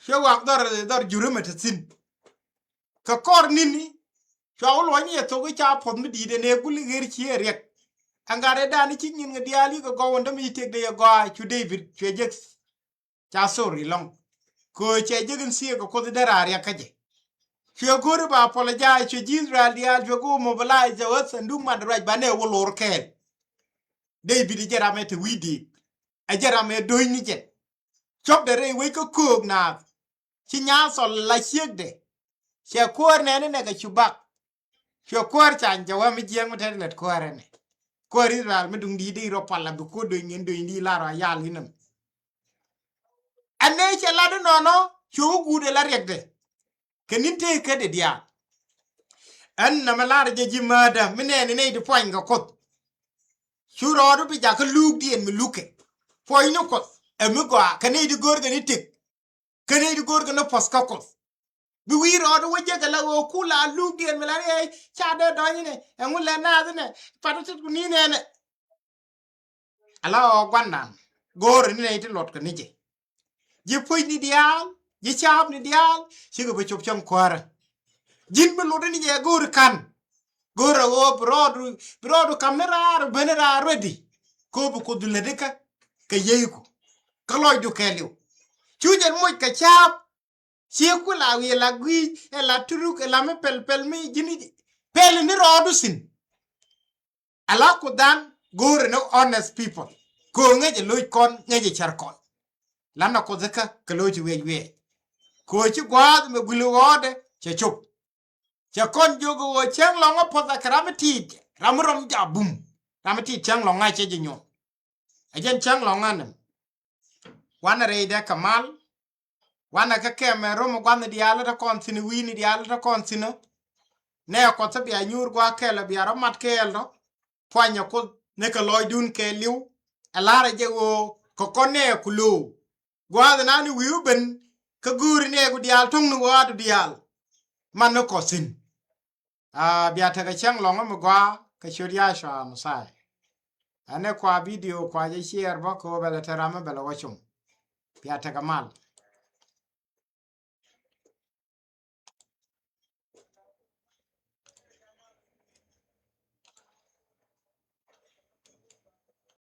chwa wak dor jurume tsin ka kor nini chwa lo ni to ga cha pod mi di de ne guli ger chi rek angare da ni chi nyin ga diali ga go wonda mi tek de go chu dey bit chwejex cha sori long ko che jigin sie ko de dara ya kaje chwe gore ba apologize chwe Israel dia chwe go mobilize what and do man right ba ne wo lor kel dey bi di jera me te widi a jera me do ni je chop de re we ko na chi nya so la chiek de che ko ne ne ga chubak chwe ko chan jawa mi jeng mate let ko ne ko Israel me dung di ro pala bu ko do ngen do ndi la ra ya linam ane che la do no chu gu de la rekde keninte ke de dia an na malar je jimada mine ne de point ga kot churo do bi ja ka luk dien mi luke point no kot e mi gwa kane di gor ga ni tik kane di gor ga no pas ka kot bi wi ro do je ga la o kula luk dien mi la e cha de do ni ne e ngule na ne patu ni ne ala o gwanna gor ni ne ti lot ka ni je point ni dial je chap ni dial chi ga be chop cham kwara jin be lo ni je gor kan gora wo brodu kamera benera ready ko bu ko dule deka ka yeyiko ka loy du keliu chujen moy ka chap chieku la wi la gui e la turuk e la me pel mi jini pel ni rodu sin ala ko dan gore no honest people ko ngeje loy kon ngeje char kon lana ko zeka ka loy we ko chi gwad me gulu wode che chup cha kon jogo wo chang longa pota kramati ramrom jabum ramati chang longa che jinyo ajen chang longa nem wana reide kamal wana ka keme rom gwan diala ta kon sini wini diala ta kon sino ne ko tabi anyur gwa kele bi aramat keldo fanya ko ne ka loy dun ke liu alara je wo ko konne kulu gwa na ni wiuben ka guri ne gu dial tungnu wadu dial man no ko sin biata ga chang longa mo gwa ka churia sha musai ane kwa video kwa je share ba ko bela terama bela wachum biata ga mal